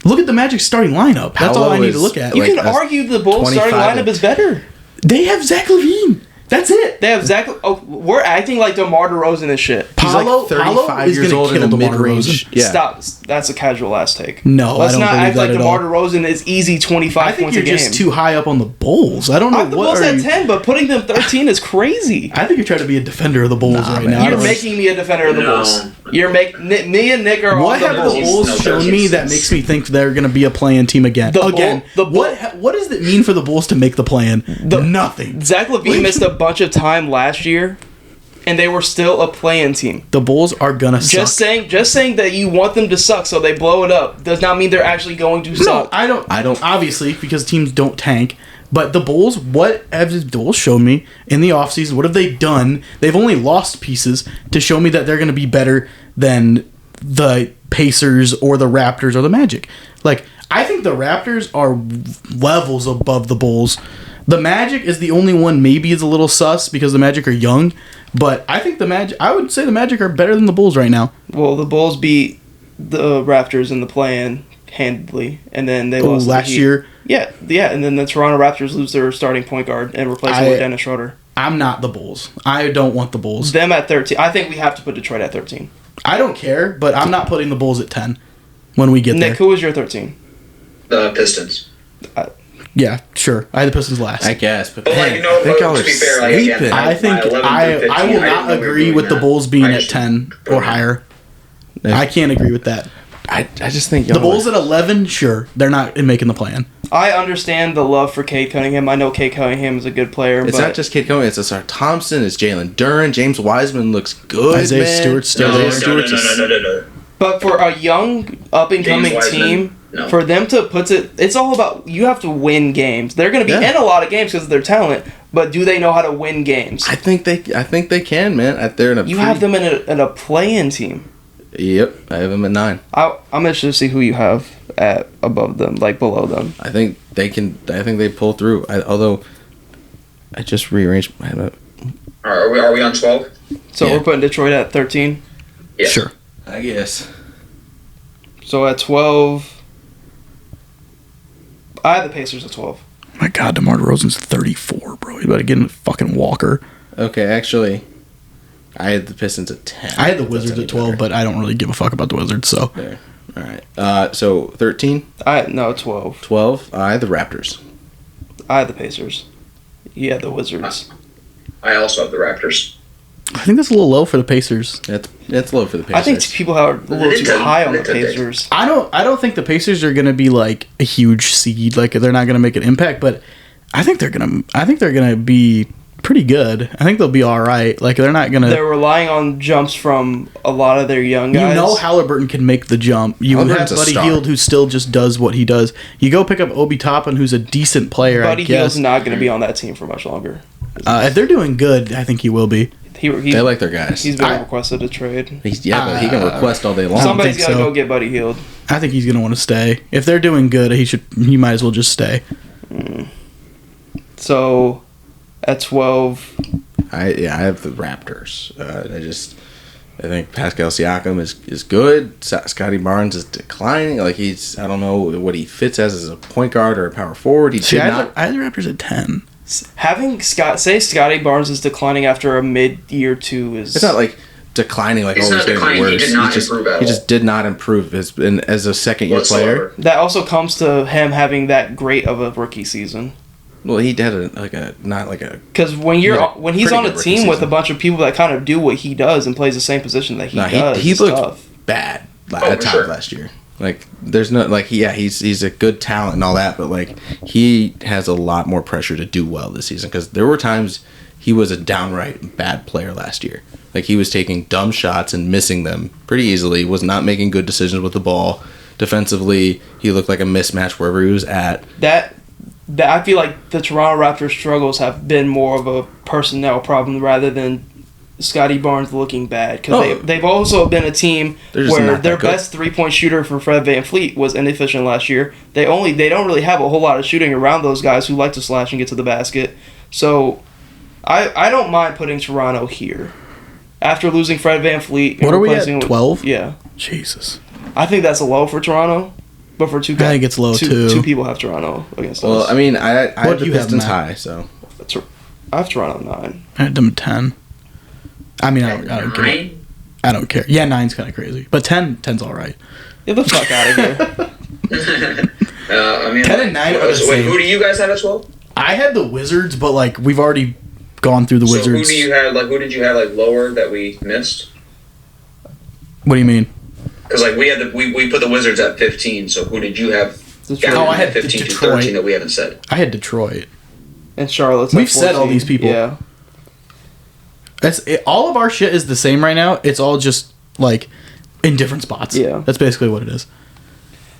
Speaker 2: look at the Magic starting lineup. That's all I need to look at.
Speaker 1: You can argue the Bulls starting lineup is better.
Speaker 2: They have Zach LaVine. That's it.
Speaker 1: They have Zach. Oh, we're acting like DeMar DeRozan is shit.
Speaker 4: He's like 35 years old in the mid-range.
Speaker 1: Yeah. Stop. That's a casual ass take.
Speaker 2: No,
Speaker 1: let's not act like
Speaker 2: DeMar
Speaker 1: DeRozan is easy 25 points a game.
Speaker 2: I think you're just too high up on the Bulls. I don't know
Speaker 1: what the Bulls at 10, but putting them 13 is crazy.
Speaker 2: I think you're trying to be a defender of the Bulls right now.
Speaker 1: You're making me a defender of the Bulls. You're making me and Nick are
Speaker 2: on the Bulls. What have the Bulls shown me that makes me think they're going to be a play-in team again? What does it mean for the Bulls to make the play-in? Nothing.
Speaker 1: Zach LaVine missed a bunch of time last year, and they were still a play-in team.
Speaker 2: The Bulls are gonna suck.
Speaker 1: Just saying that you want them to suck so they blow it up does not mean they're actually going to suck.
Speaker 2: I don't. Obviously, because teams don't tank. But the Bulls, what have the Bulls shown me in the offseason? What have they done? They've only lost pieces to show me that they're going to be better than the Pacers or the Raptors or the Magic. Like, I think the Raptors are levels above the Bulls. The Magic is the only one maybe is a little sus because the Magic are young. But I think I would say the Magic are better than the Bulls right now.
Speaker 1: Well, the Bulls beat the Raptors in the play-in handedly, and then they lost
Speaker 2: last year.
Speaker 1: Yeah, and then the Toronto Raptors lose their starting point guard and replace him with Dennis Schroeder.
Speaker 2: I'm not the Bulls. I don't want the Bulls.
Speaker 1: Them at 13. I think we have to put Detroit at 13.
Speaker 2: I don't care, but I'm not putting the Bulls at 10 when we get there.
Speaker 1: Nick, who was your 13?
Speaker 3: The Pistons.
Speaker 2: Yeah, sure. I had the Pistons last.
Speaker 4: I guess, but
Speaker 3: I think y'all are sleeping.
Speaker 2: I think I will not agree with the Bulls being at 10 or higher. I can't agree with that.
Speaker 4: I just think
Speaker 2: The Bulls at 11, sure, they're not making the plan.
Speaker 1: I understand the love for Cade Cunningham. I know Cade Cunningham is a good player.
Speaker 4: It's not just Cade Cunningham. It's Asar Thompson. It's Jalen Duren. James Wiseman looks good.
Speaker 2: Isaiah
Speaker 4: man.
Speaker 2: Stewart's still there.
Speaker 3: No.
Speaker 1: But for a young, up-and-coming
Speaker 3: James Wiseman,
Speaker 1: team,
Speaker 3: no.
Speaker 1: for them to put it... It's all about... You have to win games. They're going to be in a lot of games because of their talent, but do they know how to win games?
Speaker 4: I think they can, man. They're in a
Speaker 1: have them in a play-in team.
Speaker 4: Yep, I have them at 9.
Speaker 1: I'm interested to see who you have at above them, like below them.
Speaker 4: I think they can. I think they pull through. Although I just rearranged my.
Speaker 3: Are we on 12?
Speaker 1: So
Speaker 4: Yeah.
Speaker 1: we're putting Detroit at 13.
Speaker 3: Yeah.
Speaker 2: Sure.
Speaker 4: I guess.
Speaker 1: So at 12, I have the Pacers at 12.
Speaker 2: My God, DeMar DeRozan's 34, bro. He's about to get in a fucking walker.
Speaker 4: Okay, actually, I had the Pistons at 10.
Speaker 2: I had the Wizards at 12, but I don't really give a fuck about the Wizards, so.
Speaker 4: There. All right. So 13,
Speaker 1: No, 12.
Speaker 4: 12. I had the Raptors.
Speaker 1: I have the Pacers. You had the Wizards.
Speaker 3: I also have the Raptors.
Speaker 2: I think that's a little low for the Pacers.
Speaker 4: That's low for the Pacers.
Speaker 1: I think people are a little too high on the Pacers.
Speaker 2: I don't think the Pacers are gonna be like a huge seed. Like they're not gonna make an impact, but I think they're gonna be pretty good. I think they'll be all right. Like they're not gonna.
Speaker 1: They're relying on jumps from a lot of their young guys.
Speaker 2: You know, Halliburton can make the jump. You have
Speaker 4: Halliburton's a
Speaker 2: Buddy
Speaker 4: star.
Speaker 2: Hield, who still just does what he does. You go pick up Obi Toppin, who's a decent player.
Speaker 1: Buddy
Speaker 2: I guess.
Speaker 1: Hield's not going to be on that team for much longer.
Speaker 2: If they're doing good, I think he will be.
Speaker 4: They like their guys.
Speaker 1: He's been requested a trade.
Speaker 4: But he can request all day long.
Speaker 1: Somebody's
Speaker 2: think
Speaker 1: got to
Speaker 2: so.
Speaker 1: go get Buddy Hield.
Speaker 2: I think he's gonna want to stay. If they're doing good, he might as well just stay.
Speaker 1: So, at 12,
Speaker 4: I have the Raptors. I think Pascal Siakam is good. Scotty Barnes is declining. Like I don't know what he fits as a point guard or a power forward.
Speaker 2: I had the Raptors at 10.
Speaker 1: having Scotty Barnes is declining after a mid-year 2 is...
Speaker 4: It's not like declining, like
Speaker 3: He's
Speaker 4: always
Speaker 3: not
Speaker 4: getting
Speaker 3: declining, he
Speaker 4: worse.
Speaker 3: did not improve at
Speaker 4: He
Speaker 3: all.
Speaker 4: just did not improve as a second-year player.
Speaker 3: whatsoever.
Speaker 1: That also comes to him having that great of a rookie season.
Speaker 4: Well, he had not like a.
Speaker 1: Because when he's
Speaker 4: pretty
Speaker 1: on a
Speaker 4: good rookie
Speaker 1: team with
Speaker 4: season.
Speaker 1: a bunch of people that kind of do what he does and plays the same position that he does,
Speaker 4: He
Speaker 1: it's
Speaker 4: looked
Speaker 1: tough.
Speaker 4: bad
Speaker 3: for
Speaker 4: at times
Speaker 3: sure.
Speaker 4: last year. Like there's no like he's a good talent and all that, but like he has a lot more pressure to do well this season because there were times he was a downright bad player last year. Like he was taking dumb shots and missing them pretty easily. Was not making good decisions with the ball. Defensively, he looked like a mismatch wherever he was at.
Speaker 1: That I feel like the Toronto Raptors struggles have been more of a personnel problem rather than Scotty Barnes looking bad because they've also been a team
Speaker 4: They're just
Speaker 1: where
Speaker 4: not that
Speaker 1: their
Speaker 4: good.
Speaker 1: best 3-point shooter for Fred VanVleet was inefficient last year. They don't really have a whole lot of shooting around those guys who like to slash and get to the basket. So I don't mind putting Toronto here after losing Fred VanVleet. and
Speaker 2: What are we
Speaker 1: replacing
Speaker 2: at,
Speaker 1: him
Speaker 2: 12?
Speaker 1: Yeah,
Speaker 2: Jesus.
Speaker 1: I think that's a low for Toronto. But for two guys,
Speaker 2: I think it's low, too.
Speaker 1: Two people have Toronto against
Speaker 4: Well,
Speaker 1: us.
Speaker 4: I mean, I
Speaker 2: What
Speaker 4: have
Speaker 2: do
Speaker 4: the
Speaker 2: you have,
Speaker 4: Pistons
Speaker 2: Matt?
Speaker 4: high, so
Speaker 1: I have Toronto 9.
Speaker 2: I had them at 10. I mean, I don't care.
Speaker 3: 9?
Speaker 2: I don't care. Yeah, 9's kind of crazy. But 10's all right.
Speaker 1: Get the fuck out of here.
Speaker 3: I mean,
Speaker 2: 10 and 9 are the
Speaker 3: wait,
Speaker 2: same.
Speaker 3: who do you guys have at 12?
Speaker 2: I had the Wizards, but, like, we've already gone through the
Speaker 3: So
Speaker 2: Wizards.
Speaker 3: who did you have like lower that we missed?
Speaker 2: What do you mean?
Speaker 3: Because like we put the Wizards at 15. So who did you have?
Speaker 1: Detroit.
Speaker 3: down
Speaker 2: Oh, I had
Speaker 3: at 15 to
Speaker 2: Detroit.
Speaker 3: 13 that we haven't said.
Speaker 2: I had Detroit.
Speaker 1: And Charlotte's
Speaker 2: We've
Speaker 1: at
Speaker 2: said all
Speaker 1: 14.
Speaker 2: these people.
Speaker 1: Yeah.
Speaker 2: All of our shit is the same right now. It's all just, like, in different spots.
Speaker 1: Yeah.
Speaker 2: That's basically what it is.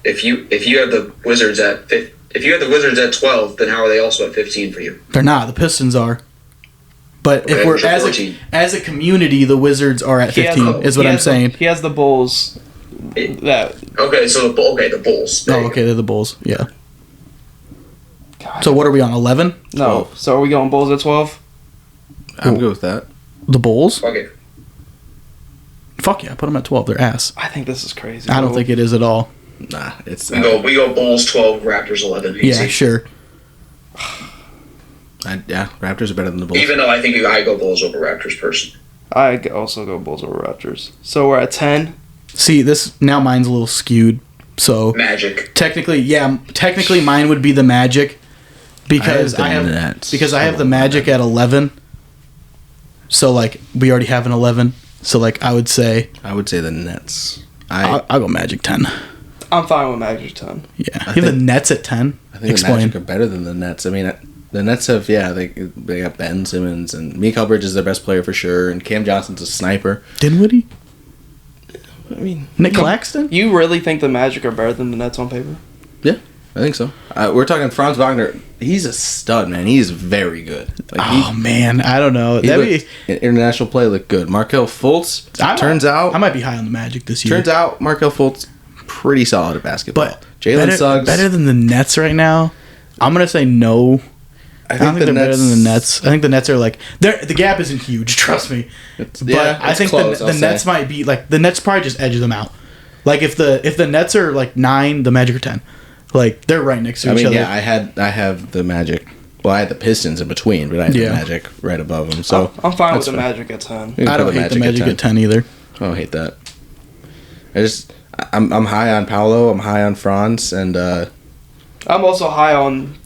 Speaker 3: If you have the Wizards at 12, then how are they also at 15 for you?
Speaker 2: They're not. The Pistons are. But
Speaker 3: Okay,
Speaker 2: if we're
Speaker 3: so
Speaker 2: as
Speaker 3: 14.
Speaker 2: a community, the Wizards are at
Speaker 1: He has
Speaker 2: 15. Is what I'm saying.
Speaker 1: He has the Bulls. That
Speaker 3: Okay, so the Bulls. There
Speaker 2: Oh,
Speaker 3: you
Speaker 2: okay, they're the Bulls. Yeah.
Speaker 1: God.
Speaker 2: So what are we on? 11?
Speaker 1: No. So are we going Bulls at 12?
Speaker 4: I'm good with that.
Speaker 2: The Bulls?
Speaker 3: go. Okay.
Speaker 2: Fuck yeah, put them at 12. They're ass.
Speaker 1: I think this is crazy.
Speaker 2: I don't think it is at all.
Speaker 4: Nah, it's
Speaker 3: We go Bulls 12, Raptors 11.
Speaker 2: Yeah,
Speaker 3: Easy.
Speaker 2: sure.
Speaker 4: Raptors are better than the Bulls.
Speaker 3: Even though I think I go Bulls over Raptors personally.
Speaker 1: I also go Bulls over Raptors. So we're at 10.
Speaker 2: See, now mine's a little skewed. So
Speaker 3: Magic.
Speaker 2: technically mine would be the Magic because
Speaker 4: I
Speaker 2: I
Speaker 4: have
Speaker 2: have
Speaker 4: the Nets.
Speaker 2: because I have the Magic at 11. So like we already have an 11. So like I would say
Speaker 4: I would say the Nets.
Speaker 2: I'll go Magic 10.
Speaker 1: I'm fine with Magic 10.
Speaker 2: Yeah. You have the Nets at 10?
Speaker 4: I think the Magic are better than the Nets. I mean, the Nets have, they got Ben Simmons, and Mikal Bridges is their best player for sure, and Cam Johnson's a sniper.
Speaker 2: Dinwiddie?
Speaker 4: I mean,
Speaker 2: Nick Claxton?
Speaker 1: You really think the Magic are better than the Nets on paper?
Speaker 4: Yeah, I think so. We're talking Franz Wagner. He's a stud, man. He's very good.
Speaker 2: Man, I don't know.
Speaker 4: International play looked good. Markelle Fultz,
Speaker 2: I might be high on the Magic this year.
Speaker 4: Turns out Markelle Fultz, pretty solid at basketball.
Speaker 2: But
Speaker 4: Jalen Suggs.
Speaker 2: Better than the Nets right now? I'm going to say no. I don't think they're better than the Nets. I think the Nets are the gap isn't huge, trust me. I think
Speaker 4: close,
Speaker 2: the Nets might be the Nets probably just edge them out. If the Nets are 9, the Magic are 10. They're right next to each other.
Speaker 4: Yeah, I have the Magic. Well, I had the Pistons in between, but I had the Magic right above them. So
Speaker 1: I'm fine with the Magic at 10.
Speaker 2: I don't hate the Magic at 10 either.
Speaker 4: I don't hate that. I'm high on Paolo. I'm high on Franz, and
Speaker 1: I'm also high on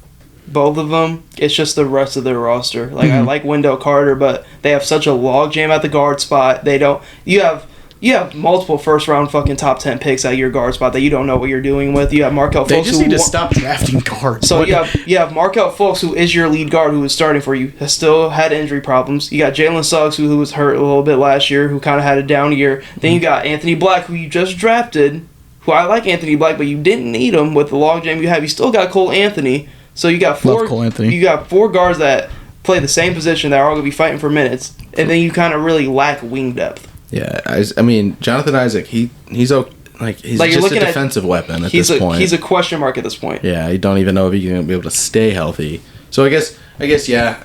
Speaker 1: both of them. It's just the rest of their roster. I like Wendell Carter, but they have such a logjam at the guard spot. They don't. You have multiple first round fucking top 10 picks at your guard spot that you don't know what you're doing with. You have Markelle Fultz.
Speaker 2: They just need to stop drafting guards.
Speaker 1: So you have Markelle Fultz, who is your lead guard, who is starting for you, has still had injury problems. You got Jalen Suggs, who was hurt a little bit last year, who kind of had a down year. Then you got Anthony Black, who you just drafted, who I like Anthony Black, but you didn't need him with the logjam you have. You still got Cole Anthony. So you got four.
Speaker 2: Love Cole Anthony.
Speaker 1: You got 4 guards that play the same position that are all going to be fighting for minutes, and then you kind of really lack wing depth.
Speaker 4: Yeah, I mean, Jonathan Isaac, he's just a defensive weapon at this point.
Speaker 1: He's a question mark at this point.
Speaker 4: Yeah, you don't even know if he's going to be able to stay healthy. So I guess yeah,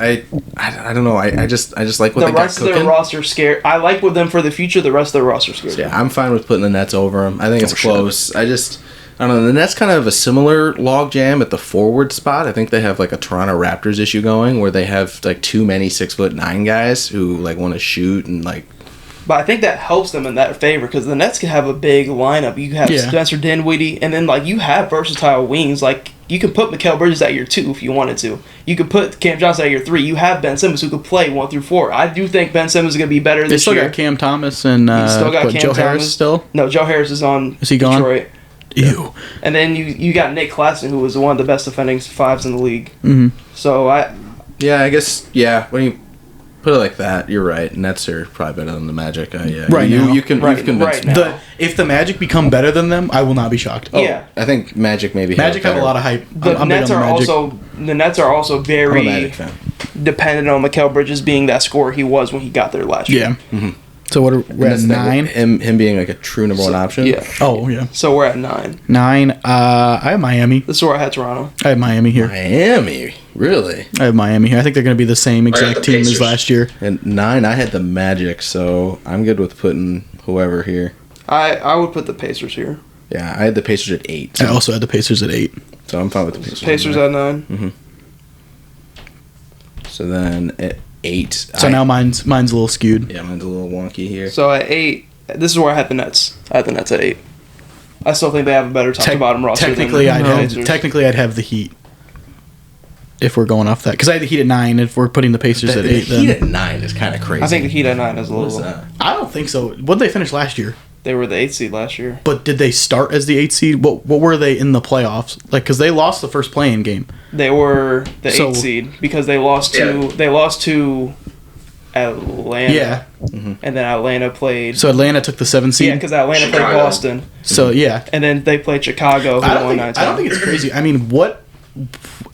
Speaker 4: I don't know. I just like what they got cooking.
Speaker 1: The rest of their roster scared. I like with them for the future. The rest of their roster scared.
Speaker 4: Yeah, I'm fine with putting the Nets over them. I think it's close. I don't know. The Nets kind of have a similar logjam at the forward spot. I think they have a Toronto Raptors issue going where they have too many 6'9" guys who want to shoot and
Speaker 1: But I think that helps them in that favor because the Nets can have a big lineup. You have Spencer Dinwiddie, and then you have versatile wings. You can put Mikal Bridges at your 2 if you wanted to. You could put Cam Johnson at your 3. You have Ben Simmons who could play 1 through 4. I do think Ben Simmons is going to be better this year.
Speaker 2: They still got Cam Thomas and Joe Harris still?
Speaker 1: No, Joe Harris is on
Speaker 2: Is he gone?
Speaker 1: Detroit.
Speaker 2: Ew.
Speaker 1: And then you got Nick Claxton, who was one of the best defending 5s in the league.
Speaker 2: Mm-hmm.
Speaker 1: So
Speaker 4: I guess when you put it like that, you're right. Nets are probably better than the Magic.
Speaker 2: Right now.
Speaker 4: You convinced me.
Speaker 2: If the Magic become better than them, I will not be shocked.
Speaker 1: Yeah,
Speaker 4: I think Magic maybe.
Speaker 2: Magic have a lot of hype.
Speaker 1: The Nets are also very dependent on Mikal Bridges being that scorer he was when he got there last year.
Speaker 2: Yeah. Mm-hmm. So what are we at 9?
Speaker 4: Him being a true number 1 option.
Speaker 1: Yeah.
Speaker 2: Oh yeah.
Speaker 1: So we're at 9.
Speaker 2: 9. I have Miami.
Speaker 1: This is where I had Toronto.
Speaker 2: I have Miami here.
Speaker 4: Miami, really?
Speaker 2: I have Miami here. I think they're going to be the same exact team as last year.
Speaker 4: And 9, I had the Magic, so I'm good with putting whoever here.
Speaker 1: I would put the Pacers here.
Speaker 4: Yeah, I had the Pacers at 8. So.
Speaker 2: I also had the Pacers at 8.
Speaker 4: So I'm fine with the Pacers.
Speaker 1: Pacers at 9.
Speaker 4: Mm-hmm. So then at 8.
Speaker 2: So now mine's a little skewed.
Speaker 4: Yeah, mine's a little wonky here.
Speaker 1: So at 8, this is where I had the Nets. I had the Nets at 8. I still think they have a better top to bottom roster.
Speaker 2: Technically, I'd have the Heat. If we're going off that, because I had the Heat at 9. If we're putting the Pacers at 8,
Speaker 4: the Heat at 9 is kind of crazy.
Speaker 1: I think the Heat at 9 is a little.
Speaker 2: I don't think so. What did they finish last year?
Speaker 1: They were the 8th seed last year.
Speaker 2: But did they start as the 8th seed? What were they in the playoffs? Because they lost the first play-in game.
Speaker 1: They were the 8th seed because they lost to Atlanta.
Speaker 2: Yeah.
Speaker 1: Mm-hmm. And then Atlanta played.
Speaker 2: So Atlanta took the 7th seed.
Speaker 1: Yeah, because Atlanta played Boston.
Speaker 2: So yeah.
Speaker 1: And then they played Chicago.
Speaker 2: I don't think it's crazy. I mean, what?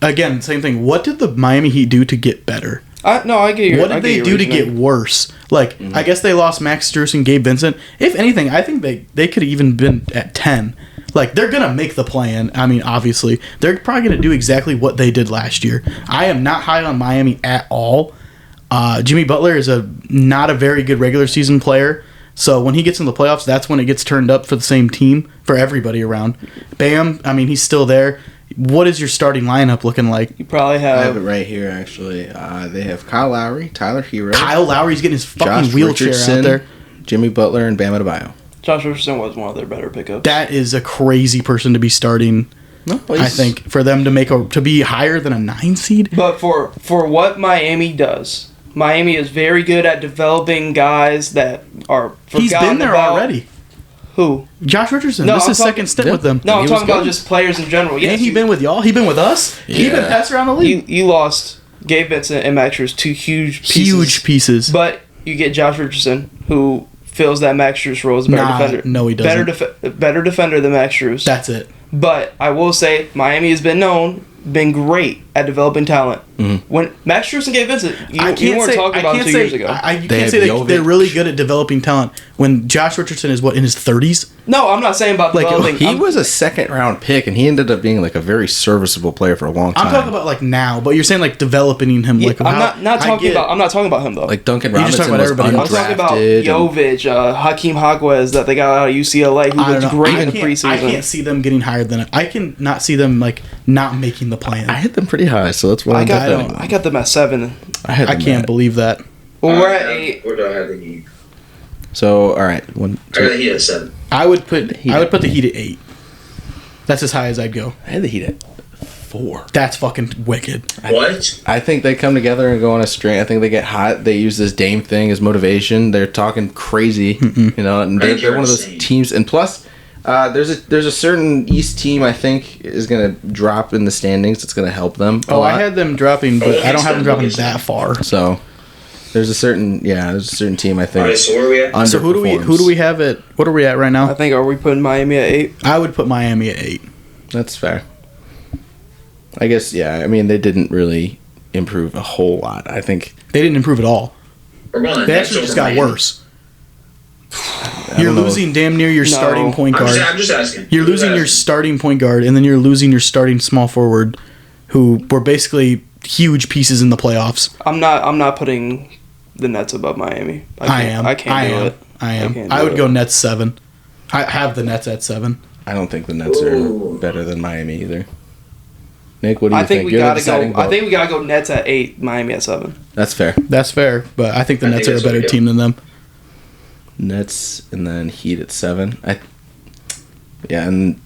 Speaker 2: Again, same thing. What did the Miami Heat do to get better?
Speaker 1: I get your.
Speaker 2: What did they do to get worse? I guess they lost Max Strus and Gabe Vincent. If anything, I think they could have even been at 10. They're gonna make the play-in. I mean, obviously, they're probably gonna do exactly what they did last year. I am not high on Miami at all. Jimmy Butler is not a very good regular season player. So when he gets in the playoffs, that's when it gets turned up for the same team, for everybody around. Bam, I mean, he's still there. What is your starting lineup looking like?
Speaker 1: You probably have...
Speaker 4: I have it right here, actually. They have Kyle Lowry, Tyler Hero.
Speaker 2: Kyle Lowry's getting his fucking wheelchair out there.
Speaker 4: Jimmy Butler, and Bam Adebayo.
Speaker 1: Josh Richardson was one of their better pickups.
Speaker 2: That is a crazy person to be starting. No, I think for them to be higher than a 9 seed.
Speaker 1: But for what Miami does, Miami is very good at developing guys that are forgotten.
Speaker 2: He's been there already.
Speaker 1: Who?
Speaker 2: Josh Richardson.
Speaker 1: No,
Speaker 2: This is
Speaker 1: I'm
Speaker 2: his second stint
Speaker 4: Yeah.
Speaker 2: with them.
Speaker 1: No,
Speaker 4: He
Speaker 1: I'm
Speaker 4: was
Speaker 1: talking about
Speaker 4: good.
Speaker 1: just players in general. Yes,
Speaker 2: Ain't he been with y'all? He been with us? He been
Speaker 4: Yeah.
Speaker 2: passed around the league.
Speaker 1: You lost Gabe Vincent and Max Strus, two huge pieces.
Speaker 2: Huge pieces.
Speaker 1: But you get Josh Richardson, who fills that Max Strus role as a better
Speaker 2: Nah,
Speaker 1: defender.
Speaker 2: no, he doesn't.
Speaker 1: Better defender than Max Strus.
Speaker 2: That's it.
Speaker 1: But I will say, Miami has been great at developing talent. When Max Strus and Gabe Vincent, you weren't talking about 2 years ago.
Speaker 2: You
Speaker 4: They
Speaker 2: can't
Speaker 4: have
Speaker 2: say
Speaker 4: Jovic.
Speaker 2: they're really good at developing talent when Josh Richardson is in his 30s.
Speaker 1: No, I'm not saying about
Speaker 2: Like,
Speaker 1: developing.
Speaker 4: He was a second round pick, and he ended up being like a very serviceable player for a long time.
Speaker 2: I'm talking about like now, but you're saying like developing him.
Speaker 1: Yeah,
Speaker 2: Like
Speaker 1: I'm not
Speaker 2: I
Speaker 1: talking
Speaker 2: get-
Speaker 1: about. I'm not talking about him though.
Speaker 4: like Duncan
Speaker 2: You're just
Speaker 4: Robinson
Speaker 2: talking about
Speaker 4: was
Speaker 2: everybody
Speaker 1: I'm
Speaker 2: else.
Speaker 1: talking about
Speaker 4: undrafted.
Speaker 1: Jovic, Hakeem Hagwez that they got out of UCLA, who
Speaker 2: I don't
Speaker 1: looked
Speaker 2: know.
Speaker 1: great
Speaker 2: I
Speaker 1: in the
Speaker 2: can't-
Speaker 1: preseason.
Speaker 2: I can't see them getting higher than it. I can not see them like not making the plan.
Speaker 4: I hit them pretty high, so that's why
Speaker 1: I
Speaker 4: I'm
Speaker 1: got
Speaker 4: defending
Speaker 1: them.
Speaker 4: them.
Speaker 1: I got them at 7.
Speaker 4: had
Speaker 2: I
Speaker 4: them
Speaker 2: can't
Speaker 4: at-
Speaker 2: believe that.
Speaker 1: Well, we're at 8.
Speaker 3: Where do I have the Heat?
Speaker 4: So all right,
Speaker 3: I got the Heat at 7.
Speaker 2: I would put
Speaker 4: Heat.
Speaker 2: the Heat at 8. That's as high as I'd go.
Speaker 4: I had the Heat at 4.
Speaker 2: That's fucking wicked.
Speaker 3: What?
Speaker 4: I think they come together and go on a string. I think they get hot. They use this Dame thing as motivation. They're talking crazy, you know, and
Speaker 3: I think
Speaker 4: they're
Speaker 3: you're
Speaker 4: one of those
Speaker 3: insane.
Speaker 4: teams. And plus, there's a certain East team I think is going to drop in the standings. It's going to help them. a
Speaker 2: Oh, I
Speaker 4: lot.
Speaker 2: had them dropping, but I don't have them dropping
Speaker 3: Houston.
Speaker 2: that far.
Speaker 4: So there's a certain team I think.
Speaker 3: Alright, so where are we at?
Speaker 2: So who do
Speaker 4: underperforms.
Speaker 2: we have at? What are we at right
Speaker 1: I
Speaker 2: now?
Speaker 1: think are we putting Miami at 8?
Speaker 2: I would put Miami at 8.
Speaker 4: That's fair. I guess I mean they didn't really improve a whole lot. I think
Speaker 2: They didn't improve at all.
Speaker 3: Vermont,
Speaker 2: They
Speaker 3: that's
Speaker 2: actually just
Speaker 3: over
Speaker 2: got
Speaker 3: Miami.
Speaker 2: worse.
Speaker 4: I
Speaker 2: You're
Speaker 4: don't know.
Speaker 2: losing damn near your
Speaker 1: No.
Speaker 2: starting point
Speaker 3: I'm
Speaker 2: guard.
Speaker 3: just asking.
Speaker 2: You're losing your starting point guard, and then you're losing your starting small forward, who were basically huge pieces in the playoffs.
Speaker 1: I'm not putting the Nets above Miami.
Speaker 2: I am.
Speaker 1: I can't do it.
Speaker 2: I am.
Speaker 1: can't
Speaker 2: I
Speaker 1: do
Speaker 2: would
Speaker 1: it.
Speaker 2: go Nets 7. I have the Nets at 7.
Speaker 4: I don't think the Nets
Speaker 3: Ooh.
Speaker 4: are better than Miami either. Nick, what do you
Speaker 1: I think we
Speaker 4: You're the
Speaker 1: gotta
Speaker 4: deciding
Speaker 1: go. I
Speaker 4: vote.
Speaker 1: think we gotta go Nets at 8, Miami at 7.
Speaker 4: That's fair.
Speaker 2: That's fair, but I think the
Speaker 3: I
Speaker 2: Nets
Speaker 3: think
Speaker 2: are a
Speaker 3: that's what
Speaker 2: better
Speaker 3: we do.
Speaker 2: team than them.
Speaker 4: Nets and then Heat at 7. And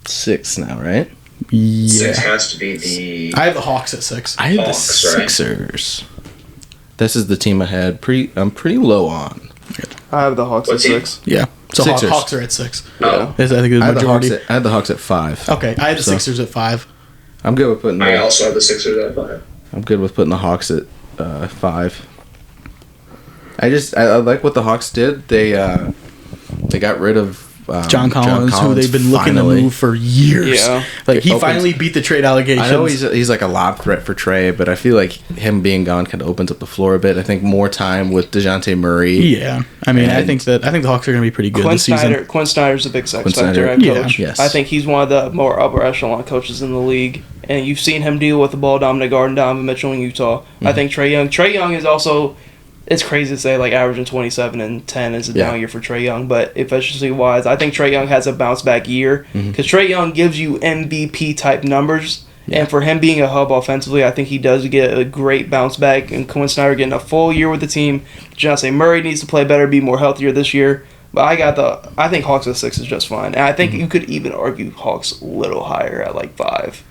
Speaker 4: 6 now, right?
Speaker 3: 6
Speaker 2: Yeah.
Speaker 3: has to be the.
Speaker 2: I have the Hawks at 6.
Speaker 4: I have the
Speaker 3: Hawks, right?
Speaker 4: Sixers. This is the team I had. I'm pretty low on.
Speaker 1: I have the Hawks
Speaker 3: What
Speaker 1: at
Speaker 3: team?
Speaker 1: 6.
Speaker 2: Yeah. So
Speaker 4: Sixers.
Speaker 2: Hawks are at 6.
Speaker 3: Oh,
Speaker 2: I think the
Speaker 4: I had
Speaker 2: majority.
Speaker 4: the Hawks at 5.
Speaker 2: Okay, I had the
Speaker 4: So-
Speaker 2: Sixers at 5.
Speaker 4: I'm good with putting
Speaker 3: I
Speaker 4: the,
Speaker 3: also have the Sixers at 5.
Speaker 4: I'm good with putting the Hawks at 5. I like what the Hawks did. They got rid of
Speaker 2: John Collins, who they've been looking
Speaker 4: finally.
Speaker 2: to move for years.
Speaker 1: Yeah.
Speaker 2: Like he
Speaker 4: It opens-
Speaker 2: finally beat the trade allegations.
Speaker 4: I know he's like a lob threat for Trey, but I feel like him being gone kind of opens up the floor a bit. I think more time with DeJounte Murray.
Speaker 2: Yeah, I mean, I
Speaker 4: And-
Speaker 2: think the Hawks are going to be pretty good this season.
Speaker 1: Quinn Snyder's a big X
Speaker 4: Quinn
Speaker 1: factor
Speaker 4: Snyder,
Speaker 1: at
Speaker 2: yeah.
Speaker 1: coach.
Speaker 4: Yes.
Speaker 1: I think he's one of the more upper echelon coaches in the league, and you've seen him deal with the ball dominant guard and Donovan Mitchell in Utah. I think Trae Young is also. It's crazy to say like averaging 27 and 10 is a
Speaker 4: Yeah.
Speaker 1: down year for Trae Young, but efficiency wise, I think Trae Young has a bounce back year because Trae Young gives you MVP type numbers, and for him being a hub offensively, I think he does get a great bounce back. And Quinn Snyder getting a full year with the team. Jonathan Murray needs to play better, be more healthier this year. But I think Hawks at 6 is just fine, and I think you could even argue Hawks a little higher at like 5.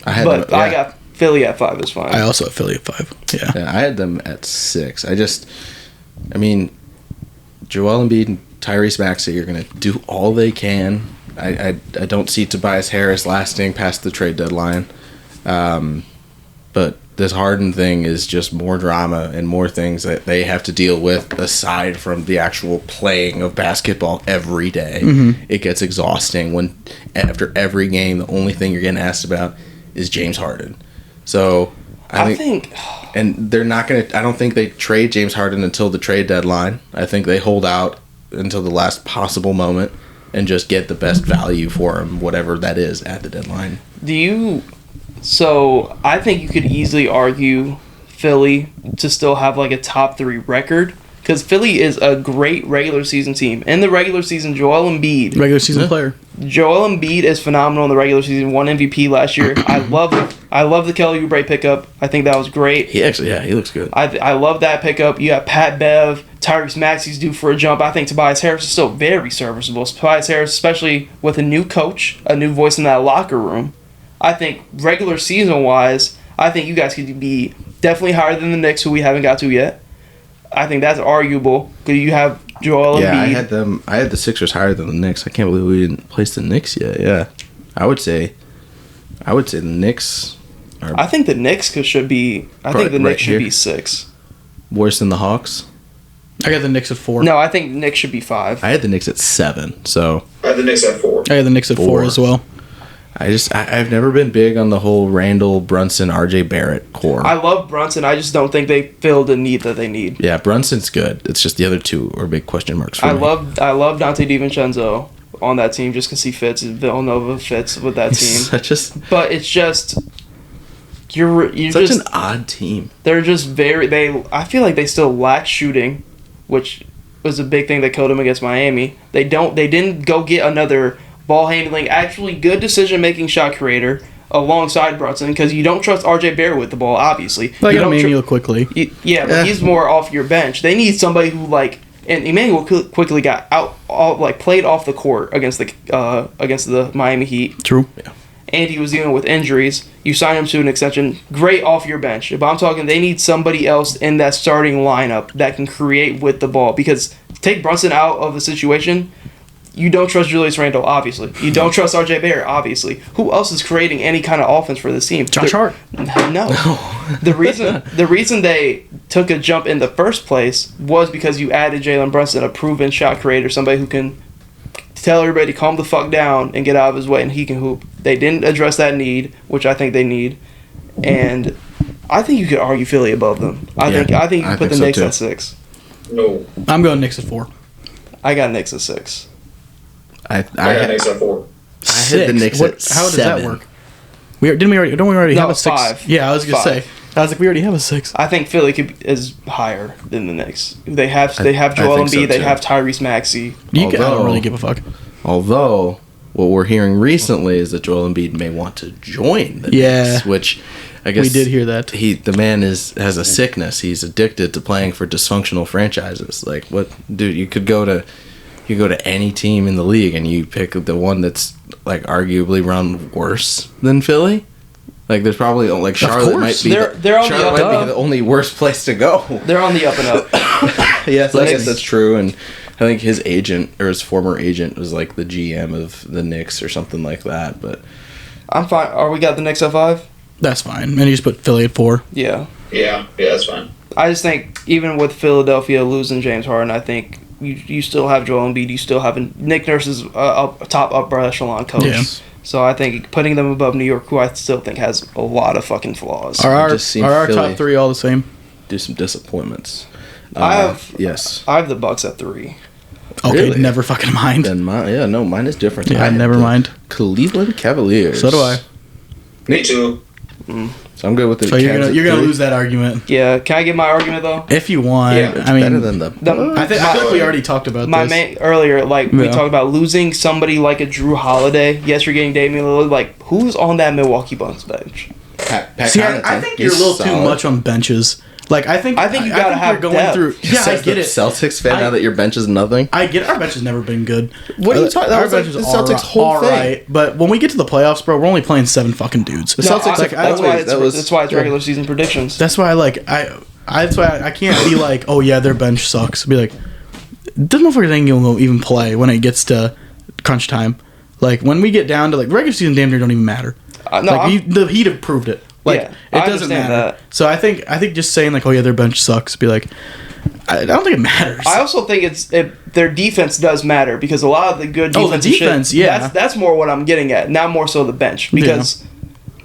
Speaker 1: I got Philly at 5 is fine.
Speaker 2: I also have Philly at 5. Yeah.
Speaker 4: Yeah, I had them at 6. I mean, Joel Embiid and Tyrese Maxey are going to do all they can. I don't see Tobias Harris lasting past the trade deadline. But this Harden thing is just more drama and more things that they have to deal with aside from the actual playing of basketball every day. It gets exhausting when after every game, the only thing you're getting asked about is James Harden. So I think and they're not going to. I don't think they trade James Harden until the trade deadline. I think they hold out until the last possible moment and just get the best value for him, whatever that is, at the deadline.
Speaker 1: So I think you could easily argue Philly to still have like a top 3 record because Philly is a great regular season team. In the regular season, Joel Embiid
Speaker 2: Player.
Speaker 1: Joel Embiid is phenomenal in the regular season. Won MVP last year. I love the Kelly Oubre pickup. I think that was great.
Speaker 4: He looks good.
Speaker 1: I love that pickup. You got Pat Bev, Tyrese Maxey's due for a jump. I think Tobias Harris is still very serviceable. Tobias Harris, especially with a new coach, a new voice in that locker room. I think regular season wise, I think you guys could be definitely higher than the Knicks, who we haven't got to yet. I think that's arguable because you have Joel Embiid.
Speaker 4: Yeah, I had the Sixers higher than the Knicks. I can't believe we didn't place the Knicks yet. Yeah, I would say the Knicks are
Speaker 1: I think the Knicks should be. I think the
Speaker 4: Right
Speaker 1: Knicks should
Speaker 4: here.
Speaker 1: be 6.
Speaker 4: worse than the Hawks.
Speaker 2: I got the Knicks at 4.
Speaker 1: No, I think the Knicks should be 5.
Speaker 4: I had the Knicks at 7. So
Speaker 3: I had the Knicks at 4.
Speaker 2: I got the Knicks at 4
Speaker 4: 4.
Speaker 2: as well.
Speaker 4: I've never been big on the whole Randall, Brunson, RJ Barrett core.
Speaker 1: I love Brunson. I just don't think they filled the need that they need.
Speaker 4: Yeah, Brunson's good. It's just the other two are big question marks for
Speaker 1: I
Speaker 4: me.
Speaker 1: love Dante DiVincenzo on that team just because he fits. Villanova fits with that team.
Speaker 4: such a
Speaker 1: But it's just you're
Speaker 4: such
Speaker 1: just
Speaker 4: an odd team.
Speaker 1: they're just I feel like they still lack shooting, which was a big thing that killed them against Miami. They didn't go get another ball handling, actually good decision making shot creator alongside Brunson because you don't trust RJ Barrett with the ball. Obviously,
Speaker 2: Like
Speaker 1: you don't
Speaker 2: Emmanuel quickly.
Speaker 1: but he's more off your bench. They need somebody who and Emmanuel quickly got played off the court against the Miami Heat.
Speaker 2: True.
Speaker 1: And he was dealing with injuries. You sign him to an extension, great off your bench. But I'm talking, they need somebody else in that starting lineup that can create with the ball. Because take Brunson out of the situation, you don't trust Julius Randle, obviously. You don't trust RJ Barrett, obviously. Who else is creating any kind of offense for this team?
Speaker 2: Josh Hart.
Speaker 1: No. The reason they took a jump in the first place was because you added Jalen Brunson, a proven shot creator, somebody who can tell everybody to calm the fuck down and get out of his way, and he can hoop. They didn't address that need, which I think they need, and I think you could argue Philly above them. I think you could put the Knicks at 6.
Speaker 3: No.
Speaker 2: I'm going Knicks at 4.
Speaker 1: I got Knicks at 6.
Speaker 3: I got Knicks at 4.
Speaker 4: I had the Knicks at
Speaker 2: How does
Speaker 4: 7.
Speaker 2: that work? Don't we already
Speaker 1: No,
Speaker 2: have a 6?
Speaker 1: 5.
Speaker 2: Yeah, I was gonna
Speaker 1: 5.
Speaker 2: say. I was like, we already have a 6.
Speaker 1: I think Philly is higher than the Knicks. They have
Speaker 4: I
Speaker 1: Joel
Speaker 4: think so,
Speaker 1: Embiid. They
Speaker 4: too.
Speaker 1: have Tyrese Maxey.
Speaker 2: I don't
Speaker 4: Although-
Speaker 2: really give a fuck.
Speaker 4: Although what we're hearing recently is that Joel Embiid may want to join the
Speaker 2: Yeah.
Speaker 4: Knicks, which I guess
Speaker 2: We did hear that.
Speaker 4: The man has a sickness. He's addicted to playing for dysfunctional franchises. Like what, dude? You could go to any team in the league and you pick the one that's like arguably run worse than Philly. Like there's probably like Charlotte might be
Speaker 1: They're on the
Speaker 4: Charlotte
Speaker 1: up and
Speaker 4: might
Speaker 1: up.
Speaker 4: be the only worst place to go.
Speaker 1: They're on the up and up.
Speaker 4: Yes, I guess that's true. And I think his agent or his former agent was like the GM of the Knicks or something like that. But
Speaker 1: I'm fine. Are we got the Knicks at 5?
Speaker 2: That's fine. And you just put Philly at 4.
Speaker 1: Yeah.
Speaker 3: Yeah, that's fine.
Speaker 1: I just think even with Philadelphia losing James Harden, I think you still have Joel Embiid. You still have Nick Nurse is a top upper echelon coach.
Speaker 2: Yeah.
Speaker 1: So I think putting them above New York, who I still think has a lot of fucking flaws.
Speaker 2: Are our
Speaker 4: just seen
Speaker 2: top
Speaker 4: Philly
Speaker 2: 3 all the same?
Speaker 4: do some disappointments.
Speaker 1: I have
Speaker 4: Yes.
Speaker 1: I have the Bucks at 3.
Speaker 2: Okay,
Speaker 4: Really?
Speaker 2: never fucking mind.
Speaker 4: Then mine is different.
Speaker 2: Yeah,
Speaker 4: I have
Speaker 2: never
Speaker 4: the
Speaker 2: mind.
Speaker 4: Cleveland Cavaliers.
Speaker 2: So do I.
Speaker 3: Me too.
Speaker 4: So I'm good with the.
Speaker 2: So you're
Speaker 4: Cavs
Speaker 2: gonna
Speaker 4: at 3.
Speaker 2: lose that argument
Speaker 1: Yeah, can I get my argument though?
Speaker 2: if you want.
Speaker 3: Yeah,
Speaker 2: I mean,
Speaker 4: better than the.
Speaker 2: I think we already talked about
Speaker 1: My
Speaker 2: this.
Speaker 1: main earlier, we
Speaker 2: Yeah.
Speaker 1: talked about losing somebody like a Drew Holiday. Yes, you're getting Damian Lillard. Like, who's on that Milwaukee Bucks bench?
Speaker 4: Pat
Speaker 2: See,
Speaker 4: Connaughton.
Speaker 2: I think you're a
Speaker 4: He's
Speaker 2: little too
Speaker 4: solid.
Speaker 2: much on benches. Like, I think
Speaker 1: you gotta have
Speaker 2: you're going
Speaker 1: depth.
Speaker 2: through. Yeah, I
Speaker 4: Says
Speaker 2: get
Speaker 4: the
Speaker 2: it.
Speaker 4: Celtics fan now
Speaker 2: I-
Speaker 4: that your bench is nothing.
Speaker 2: I get it. Our bench has never been good.
Speaker 4: What are you talking- that
Speaker 2: Our
Speaker 4: was like
Speaker 2: bench
Speaker 4: the
Speaker 2: is
Speaker 4: Celtics' whole thing.
Speaker 2: alright, but when we get to the playoffs, bro, we're only playing 7 fucking dudes.
Speaker 4: The Celtics
Speaker 1: that's why it's regular season predictions.
Speaker 2: That's why that's why I can't be like, oh yeah, their bench sucks. Be like, this motherfucker ain't gonna even play when it gets to crunch time. Like when we get down to like regular season, damn near don't even matter. The Heat have proved it. Like
Speaker 1: Yeah,
Speaker 2: it
Speaker 1: I
Speaker 2: doesn't
Speaker 1: understand
Speaker 2: matter.
Speaker 1: that.
Speaker 2: So I think just saying like, oh yeah, their bench sucks. Be like, I don't think it matters.
Speaker 1: I also think their defense does matter because a lot of the good
Speaker 2: Oh, the
Speaker 1: defensive
Speaker 2: defense,
Speaker 1: shit,
Speaker 2: yeah.
Speaker 1: That's more what I'm getting at. Not more so the bench because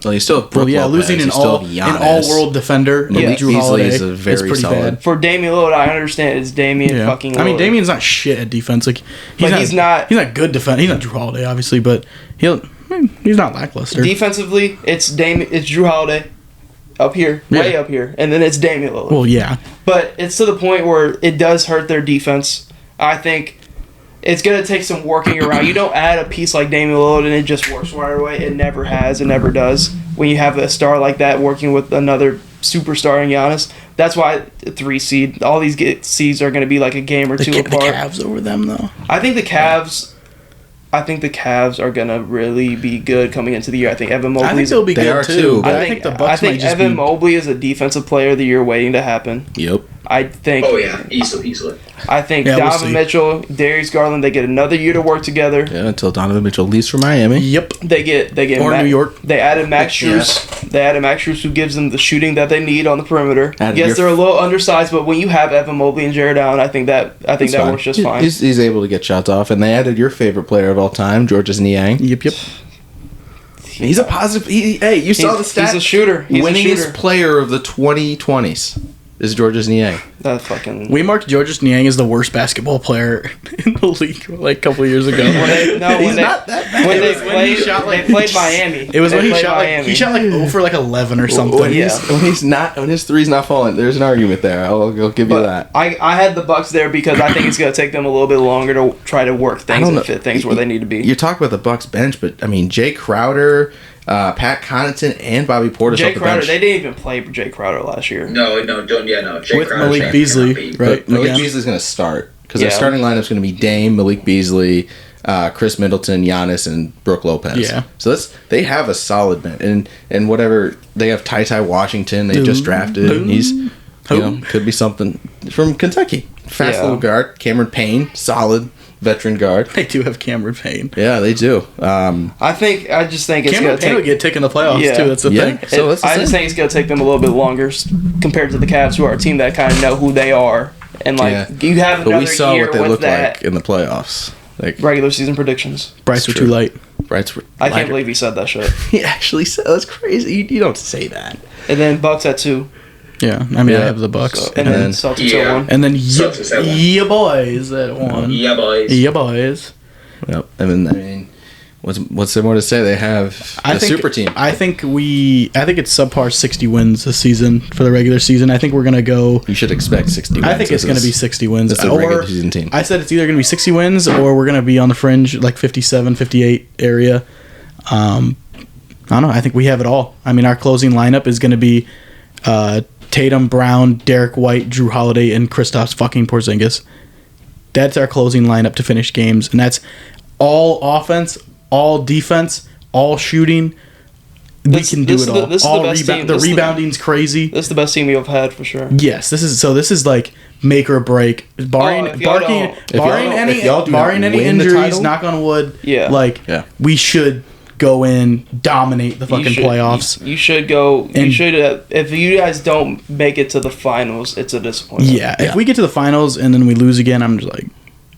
Speaker 4: Well, you still have Brook Lopez,
Speaker 2: losing
Speaker 4: you
Speaker 2: an
Speaker 4: still have Giannis.
Speaker 2: all-world defender,
Speaker 1: Yeah.
Speaker 2: Drew
Speaker 4: Beasley
Speaker 2: Holiday,
Speaker 4: is a very
Speaker 2: pretty
Speaker 4: solid-
Speaker 2: bad.
Speaker 1: for Damian Lillard, I understand it's Damian fucking Lillard.
Speaker 2: I mean, Damian's not shit at defense. Like he's not good defense. He's not Drew Holiday, obviously, but he's not lackluster.
Speaker 1: Defensively, it's Drew Holiday up here, way up here, and then it's Damian Lillard.
Speaker 2: Well, yeah.
Speaker 1: But it's to the point where it does hurt their defense. I think it's going to take some working around. You don't add a piece like Damian Lillard and it just works right away. It never has. It never does. When you have a star like that working with another superstar in Giannis, that's why 3 seed. All these seeds are going to be like a game or two
Speaker 2: The
Speaker 1: apart.
Speaker 2: Cavs over them, though.
Speaker 1: I think the Cavs are going to really be good coming into the year. I think Evan Mobley.
Speaker 2: I think they'll be
Speaker 4: They
Speaker 2: good
Speaker 4: are
Speaker 2: too.
Speaker 4: too,
Speaker 2: But
Speaker 1: I
Speaker 2: I
Speaker 1: think
Speaker 2: think the Bucks might just
Speaker 1: Evan
Speaker 2: be.
Speaker 1: Mobley is a defensive player of the year waiting to happen.
Speaker 4: Yep.
Speaker 1: I think.
Speaker 3: Oh yeah, easily.
Speaker 1: I think
Speaker 2: Yeah, we'll
Speaker 1: Donovan
Speaker 2: see.
Speaker 1: Mitchell, Darius Garland, they get another year to work together.
Speaker 4: Yeah, until Donovan Mitchell leaves for Miami.
Speaker 2: Yep.
Speaker 1: They get
Speaker 2: Or New York.
Speaker 1: They added Max
Speaker 4: Yeah.
Speaker 1: Strus. They added Max Strus, who gives them the shooting that they need on the perimeter.
Speaker 4: Added
Speaker 1: Yes,
Speaker 4: your-
Speaker 1: they're a little undersized, but when you have Evan Mobley and Jared Allen, I think that works just fine.
Speaker 4: He's able to get shots off, and they added your favorite player of all time, Georges Niang.
Speaker 2: Yep.
Speaker 4: He's a positive. Hey, you saw the stat.
Speaker 1: He's a shooter. He's a
Speaker 4: Winningest
Speaker 1: shooter.
Speaker 4: player of the 2020s is Georges Niang.
Speaker 1: That fucking.
Speaker 2: We marked Georges Niang as the worst basketball player in the league like a couple of years ago.
Speaker 1: When they
Speaker 4: not that bad.
Speaker 1: When
Speaker 2: It
Speaker 1: they
Speaker 2: was when he
Speaker 1: played,
Speaker 2: shot, like-
Speaker 1: they played Miami.
Speaker 2: It was when
Speaker 1: They
Speaker 2: he
Speaker 1: played
Speaker 2: shot
Speaker 1: Miami.
Speaker 2: like 0 for like 11 or something.
Speaker 4: When
Speaker 1: Yeah.
Speaker 4: when his three's not falling, there's an argument there. I'll give you
Speaker 1: But
Speaker 4: that.
Speaker 1: I had the Bucks there because I think it's going to take them a little bit longer to try to work things
Speaker 4: don't
Speaker 1: and
Speaker 4: know.
Speaker 1: fit things where they need to be.
Speaker 4: You talk about the Bucks bench, but I mean Jay Crowder, Pat Connaughton, and Bobby Portis
Speaker 1: Jay
Speaker 4: off the
Speaker 1: Crowder,
Speaker 4: bench.
Speaker 1: they didn't even play Jay Crowder last year.
Speaker 3: No. Jay
Speaker 2: With
Speaker 3: Crowder
Speaker 2: Malik
Speaker 3: cannot
Speaker 2: Beasley,
Speaker 3: be.
Speaker 2: right?
Speaker 4: But Malik
Speaker 2: again.
Speaker 4: Beasley's going to start because their
Speaker 1: Yeah.
Speaker 4: starting lineup's going to be Dame, Malik Beasley, Chris Middleton, Giannis, and Brooke Lopez.
Speaker 2: Yeah.
Speaker 4: So they have a solid bench, and whatever they have, Ty Washington they just drafted. And he's could be something from Kentucky. Fast
Speaker 1: Yeah.
Speaker 4: little guard. Cameron Payne, solid veteran guard.
Speaker 2: They do have Cameron Payne.
Speaker 4: Yeah, they do.
Speaker 1: I just think it's
Speaker 2: Cameron
Speaker 1: going to
Speaker 2: Payne would
Speaker 1: take.
Speaker 2: get taken in the playoffs
Speaker 1: Yeah.
Speaker 2: too. That's the
Speaker 4: Yeah.
Speaker 2: thing.
Speaker 4: So that's the
Speaker 1: I just
Speaker 4: thing.
Speaker 1: think it's going to take them a little bit longer compared to the Cavs, who are a team that kind of know who they are, and
Speaker 4: Yeah.
Speaker 1: you have
Speaker 4: But
Speaker 1: another
Speaker 4: we saw
Speaker 1: year
Speaker 4: what they
Speaker 1: with
Speaker 4: looked
Speaker 1: that
Speaker 4: like in the playoffs. Like
Speaker 1: regular season predictions.
Speaker 2: Bryce
Speaker 4: It's
Speaker 2: were
Speaker 4: true.
Speaker 2: too light.
Speaker 4: Brights were.
Speaker 1: I can't
Speaker 4: lighter.
Speaker 1: believe he said that shit.
Speaker 4: He actually said that's crazy. You don't say that.
Speaker 1: And then Bucks at 2,
Speaker 2: Yeah, I mean I
Speaker 4: Yeah.
Speaker 2: have the Bucks.
Speaker 1: so, and then Celtics
Speaker 3: Yeah.
Speaker 1: at 1.
Speaker 2: And then
Speaker 3: Sucks is that one.
Speaker 2: yeah boys at 1.
Speaker 3: Yeah, boys.
Speaker 2: Yeah boys.
Speaker 4: Yep. I mean, what's there more to say? They have the super team.
Speaker 2: I think it's subpar 60 wins this season for the regular season. I think we're gonna go.
Speaker 4: You should expect 60 wins.
Speaker 2: I think it's gonna be 60 wins.
Speaker 4: It's a regular season team.
Speaker 2: I said it's either gonna be 60 wins or we're gonna be on the fringe, like 57, 58 area. I don't know. I think we have it all. I mean, our closing lineup is gonna be Tatum, Brown, Derek White, Drew Holiday, and Kristaps fucking Porzingis. That's our closing lineup to finish games, and that's all offense, all defense, all shooting. We
Speaker 1: This-
Speaker 2: can do
Speaker 1: this
Speaker 2: it
Speaker 1: is the-
Speaker 2: all.
Speaker 1: this is the
Speaker 2: All
Speaker 1: best team.
Speaker 2: the
Speaker 1: This is the-
Speaker 2: rebounding's crazy.
Speaker 1: This is the best team we've had for sure.
Speaker 2: Yes, this is like make or break. Barring
Speaker 1: if y'all don't-
Speaker 4: if y'all don't- if y'all do not
Speaker 2: any
Speaker 4: win the
Speaker 2: injuries,
Speaker 4: title-
Speaker 2: knock on wood.
Speaker 1: Yeah.
Speaker 4: Yeah.
Speaker 2: We should go in, dominate the fucking
Speaker 1: You should-
Speaker 2: playoffs.
Speaker 1: You should go. You
Speaker 2: And-
Speaker 1: should. If you guys don't make it to the finals, it's a disappointment.
Speaker 2: Yeah, if we get to the finals and then we lose again, I'm just like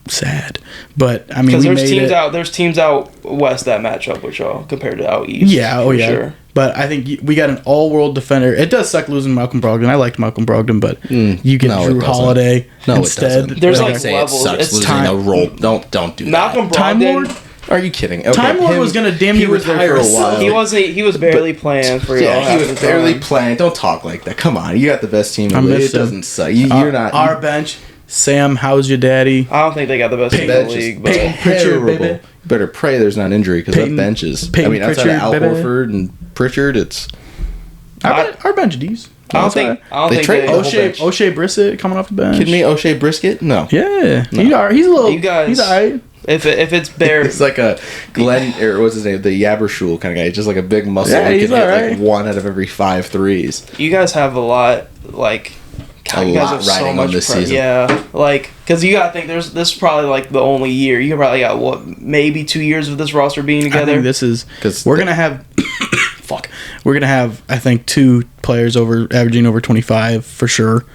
Speaker 2: sad. But I mean,
Speaker 1: Because
Speaker 2: we
Speaker 1: there's
Speaker 2: made
Speaker 1: teams
Speaker 2: it.
Speaker 1: out. There's teams out west that match up with y'all compared to out east.
Speaker 2: Yeah, oh
Speaker 1: for
Speaker 2: yeah.
Speaker 1: Sure.
Speaker 2: But I think we got an all-world defender. It does suck losing Malcolm Brogdon. I liked Malcolm Brogdon, but you get
Speaker 4: no, it
Speaker 2: Drew
Speaker 4: doesn't.
Speaker 2: Holiday
Speaker 4: No, it
Speaker 2: instead.
Speaker 4: doesn't.
Speaker 1: There's
Speaker 4: Don't
Speaker 1: like
Speaker 4: say
Speaker 1: levels.
Speaker 4: It sucks
Speaker 1: It's
Speaker 4: losing
Speaker 1: time-
Speaker 4: a role. Don't do
Speaker 1: Malcolm
Speaker 4: that.
Speaker 2: Time
Speaker 1: Brogdon.
Speaker 2: Lord?
Speaker 4: Are you kidding? Okay,
Speaker 2: Time Lord was gonna damn
Speaker 4: he
Speaker 2: near
Speaker 4: was there
Speaker 2: retire
Speaker 4: for a
Speaker 2: us.
Speaker 4: while.
Speaker 1: He wasn't. He was barely playing for y'all.
Speaker 4: Yeah, he
Speaker 1: half
Speaker 4: was
Speaker 1: the
Speaker 4: barely
Speaker 1: time.
Speaker 4: playing. Don't talk like that. Come on, you got the best team.
Speaker 2: I
Speaker 4: In the league.
Speaker 2: miss
Speaker 4: It
Speaker 2: him.
Speaker 4: doesn't suck. You're not.
Speaker 2: Our bench. Sam, how's your daddy?
Speaker 1: I don't think they got the best team in the
Speaker 4: Bench is
Speaker 1: league, but
Speaker 2: Peyton Pritchard,
Speaker 4: terrible.
Speaker 2: baby.
Speaker 4: You better pray there's not injury because that
Speaker 2: Peyton-
Speaker 4: bench is. I
Speaker 2: Peyton
Speaker 4: mean, outside of Al
Speaker 2: Pritchard, baby.
Speaker 4: Horford and Pritchard, it's.
Speaker 2: Our bench D's.
Speaker 1: I don't think. I don't
Speaker 4: They
Speaker 1: think
Speaker 4: traded
Speaker 1: they,
Speaker 4: whole
Speaker 2: O'Shea,
Speaker 4: bench.
Speaker 2: O'Shea Brissett coming off the bench.
Speaker 4: Kidding me, O'Shea Brisket? No.
Speaker 2: Yeah, he's a little.
Speaker 1: You guys-
Speaker 2: he's alright.
Speaker 1: If it's bare,
Speaker 4: It's like a Glenn, or what's his name? The Yabershul kind of guy. Just like a big muscle.
Speaker 2: Yeah,
Speaker 4: who
Speaker 2: he's
Speaker 4: can hit
Speaker 2: alright.
Speaker 4: like 1 out of every 5 threes.
Speaker 1: you guys have a lot. Like, God,
Speaker 4: A
Speaker 1: you guys
Speaker 4: lot
Speaker 1: have so
Speaker 4: riding on
Speaker 1: much
Speaker 4: this
Speaker 1: pre-
Speaker 4: season.
Speaker 1: Yeah, like because you gotta think this is probably like the only year you probably got what maybe 2 years of this roster being
Speaker 2: I
Speaker 1: together.
Speaker 2: think this is
Speaker 4: 'Cause
Speaker 2: we're
Speaker 4: the-
Speaker 2: gonna have. Fuck, we're gonna have I think 2 players averaging over 25 for sure,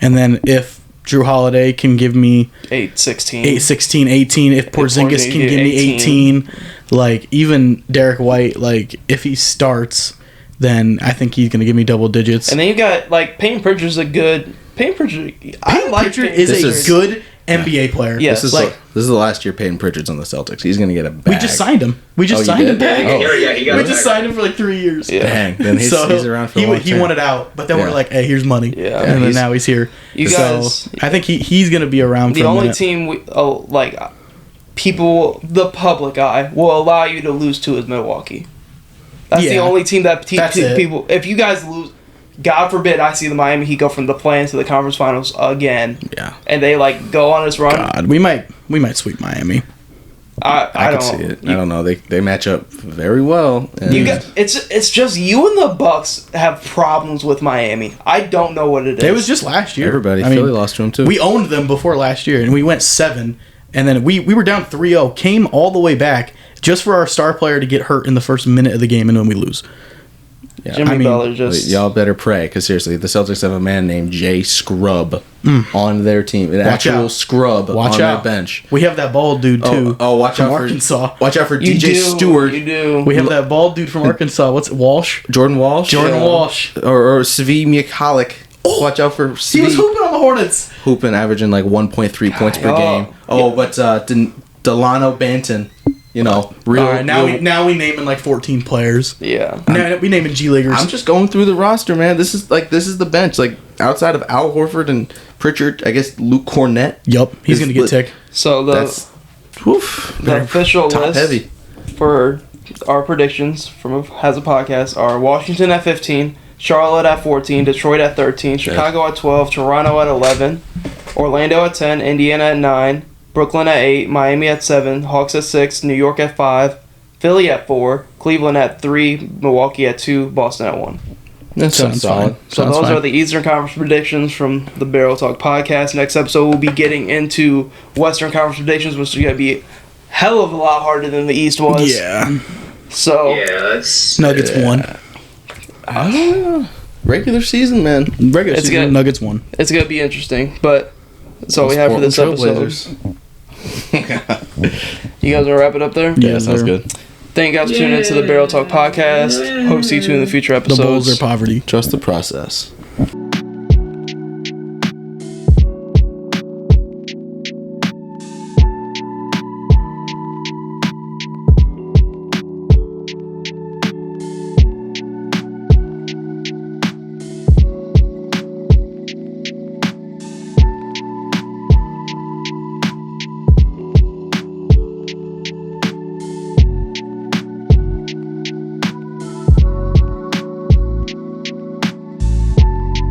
Speaker 2: and then if Drew Holiday can give me
Speaker 1: 8, 16.
Speaker 2: 8, 16, 18, if Porzingis can give me 18, like even Derek White, like if he starts, then I think he's gonna give me double digits.
Speaker 1: And then you got like Peyton Pritchard's a good Peyton Pritchard. I like
Speaker 2: Pritchard
Speaker 1: Peyton
Speaker 2: is
Speaker 4: This
Speaker 2: a
Speaker 4: is-
Speaker 2: good NBA player.
Speaker 1: Yeah.
Speaker 4: This is
Speaker 2: like
Speaker 4: this is the last year Peyton Pritchard's on the Celtics. He's gonna get a bag.
Speaker 2: we just signed him. We just
Speaker 4: Oh, you
Speaker 2: signed him.
Speaker 4: did?
Speaker 2: back.
Speaker 4: Oh.
Speaker 3: He got
Speaker 2: We
Speaker 3: it
Speaker 2: just
Speaker 3: back.
Speaker 2: signed him for like 3 years.
Speaker 1: Yeah.
Speaker 4: Dang, then he's around for a long
Speaker 2: he
Speaker 4: time.
Speaker 2: wanted out, but then
Speaker 4: Yeah.
Speaker 2: we're like, hey, here's money.
Speaker 1: Yeah.
Speaker 2: and then
Speaker 4: he's-
Speaker 2: now he's here.
Speaker 1: You
Speaker 2: so
Speaker 1: guys-
Speaker 2: I think he's gonna be around for
Speaker 1: The
Speaker 2: a
Speaker 1: only
Speaker 2: minute.
Speaker 1: team like people, the public eye will allow you to lose to is Milwaukee. That's the
Speaker 2: Yeah.
Speaker 1: only team that
Speaker 2: That's it.
Speaker 1: people. If you guys lose, God forbid, I see the Miami Heat go from the play-in to the conference finals again,
Speaker 4: Yeah.
Speaker 1: and they like go on this run.
Speaker 2: God, we might sweep Miami.
Speaker 1: I
Speaker 4: can
Speaker 1: don't
Speaker 4: see it. I don't know. They match up very well. And
Speaker 1: You got it's just you and the Bucks have problems with Miami. I don't know what it is.
Speaker 2: It was just last year.
Speaker 4: Philly lost to them too.
Speaker 2: We owned them before last year, and we went 7, and then we were down 3-0, came all the way back just for our star player to get hurt in the first minute of the game, and then we lose.
Speaker 4: Yeah.
Speaker 1: Jimmy Butler just
Speaker 4: Y'all better pray, because seriously, the Celtics have a man named Jay Scrub on their team, an actual
Speaker 2: out.
Speaker 4: scrub
Speaker 2: Watch
Speaker 4: on
Speaker 2: out.
Speaker 4: their bench.
Speaker 2: We have that bald dude too.
Speaker 4: Watch
Speaker 2: from
Speaker 4: out
Speaker 2: Arkansas.
Speaker 4: Watch out for
Speaker 1: you
Speaker 4: DJ
Speaker 1: do,
Speaker 4: Stewart.
Speaker 1: You do.
Speaker 2: We have that bald dude from Arkansas. What's it, Walsh?
Speaker 4: Jordan Walsh.
Speaker 2: Jordan Walsh.
Speaker 4: Or Svi Mihalik. Watch out for Svi.
Speaker 2: He was hooping on the Hornets.
Speaker 4: Hooping, averaging like 1.3 points per game. But Delano Banton. Real.
Speaker 2: All right, now we naming like 14 players.
Speaker 1: Yeah.
Speaker 2: Now we naming G Leaguers.
Speaker 4: I'm just going through the roster, man. This is the bench. Like outside of Al Horford and Pritchard, I guess Luke Cornett.
Speaker 2: Yup, he's gonna get tick.
Speaker 1: So the official
Speaker 4: top
Speaker 1: list
Speaker 4: heavy
Speaker 1: for our predictions from Has a Podcast are Washington at 15, Charlotte at 14, Detroit at 13, Chicago at 12, Toronto at 11, Orlando at 10, Indiana at 9, Brooklyn at 8, Miami at 7, Hawks at 6, New York at 5, Philly at 4, Cleveland at 3, Milwaukee at 2, Boston at 1.
Speaker 4: That sounds solid.
Speaker 1: So those are the Eastern Conference predictions from the Barrel Talk podcast. Next episode, we'll be getting into Western Conference predictions, which is going to be a hell of a lot harder than the East was.
Speaker 2: Yeah.
Speaker 1: So
Speaker 3: that's
Speaker 2: Nuggets won.
Speaker 4: I don't know. Regular season, man.
Speaker 2: Regular season,
Speaker 1: good.
Speaker 2: Nuggets won.
Speaker 1: it's going to be interesting. But that's all we have for this episode. You guys want to wrap it up there?
Speaker 4: Yeah, sounds good.
Speaker 1: Thank you guys for tuning into the Barrel Talk podcast. Hope to see you in the future
Speaker 2: The
Speaker 1: episodes.
Speaker 2: Bulls are poverty.
Speaker 4: Trust the process.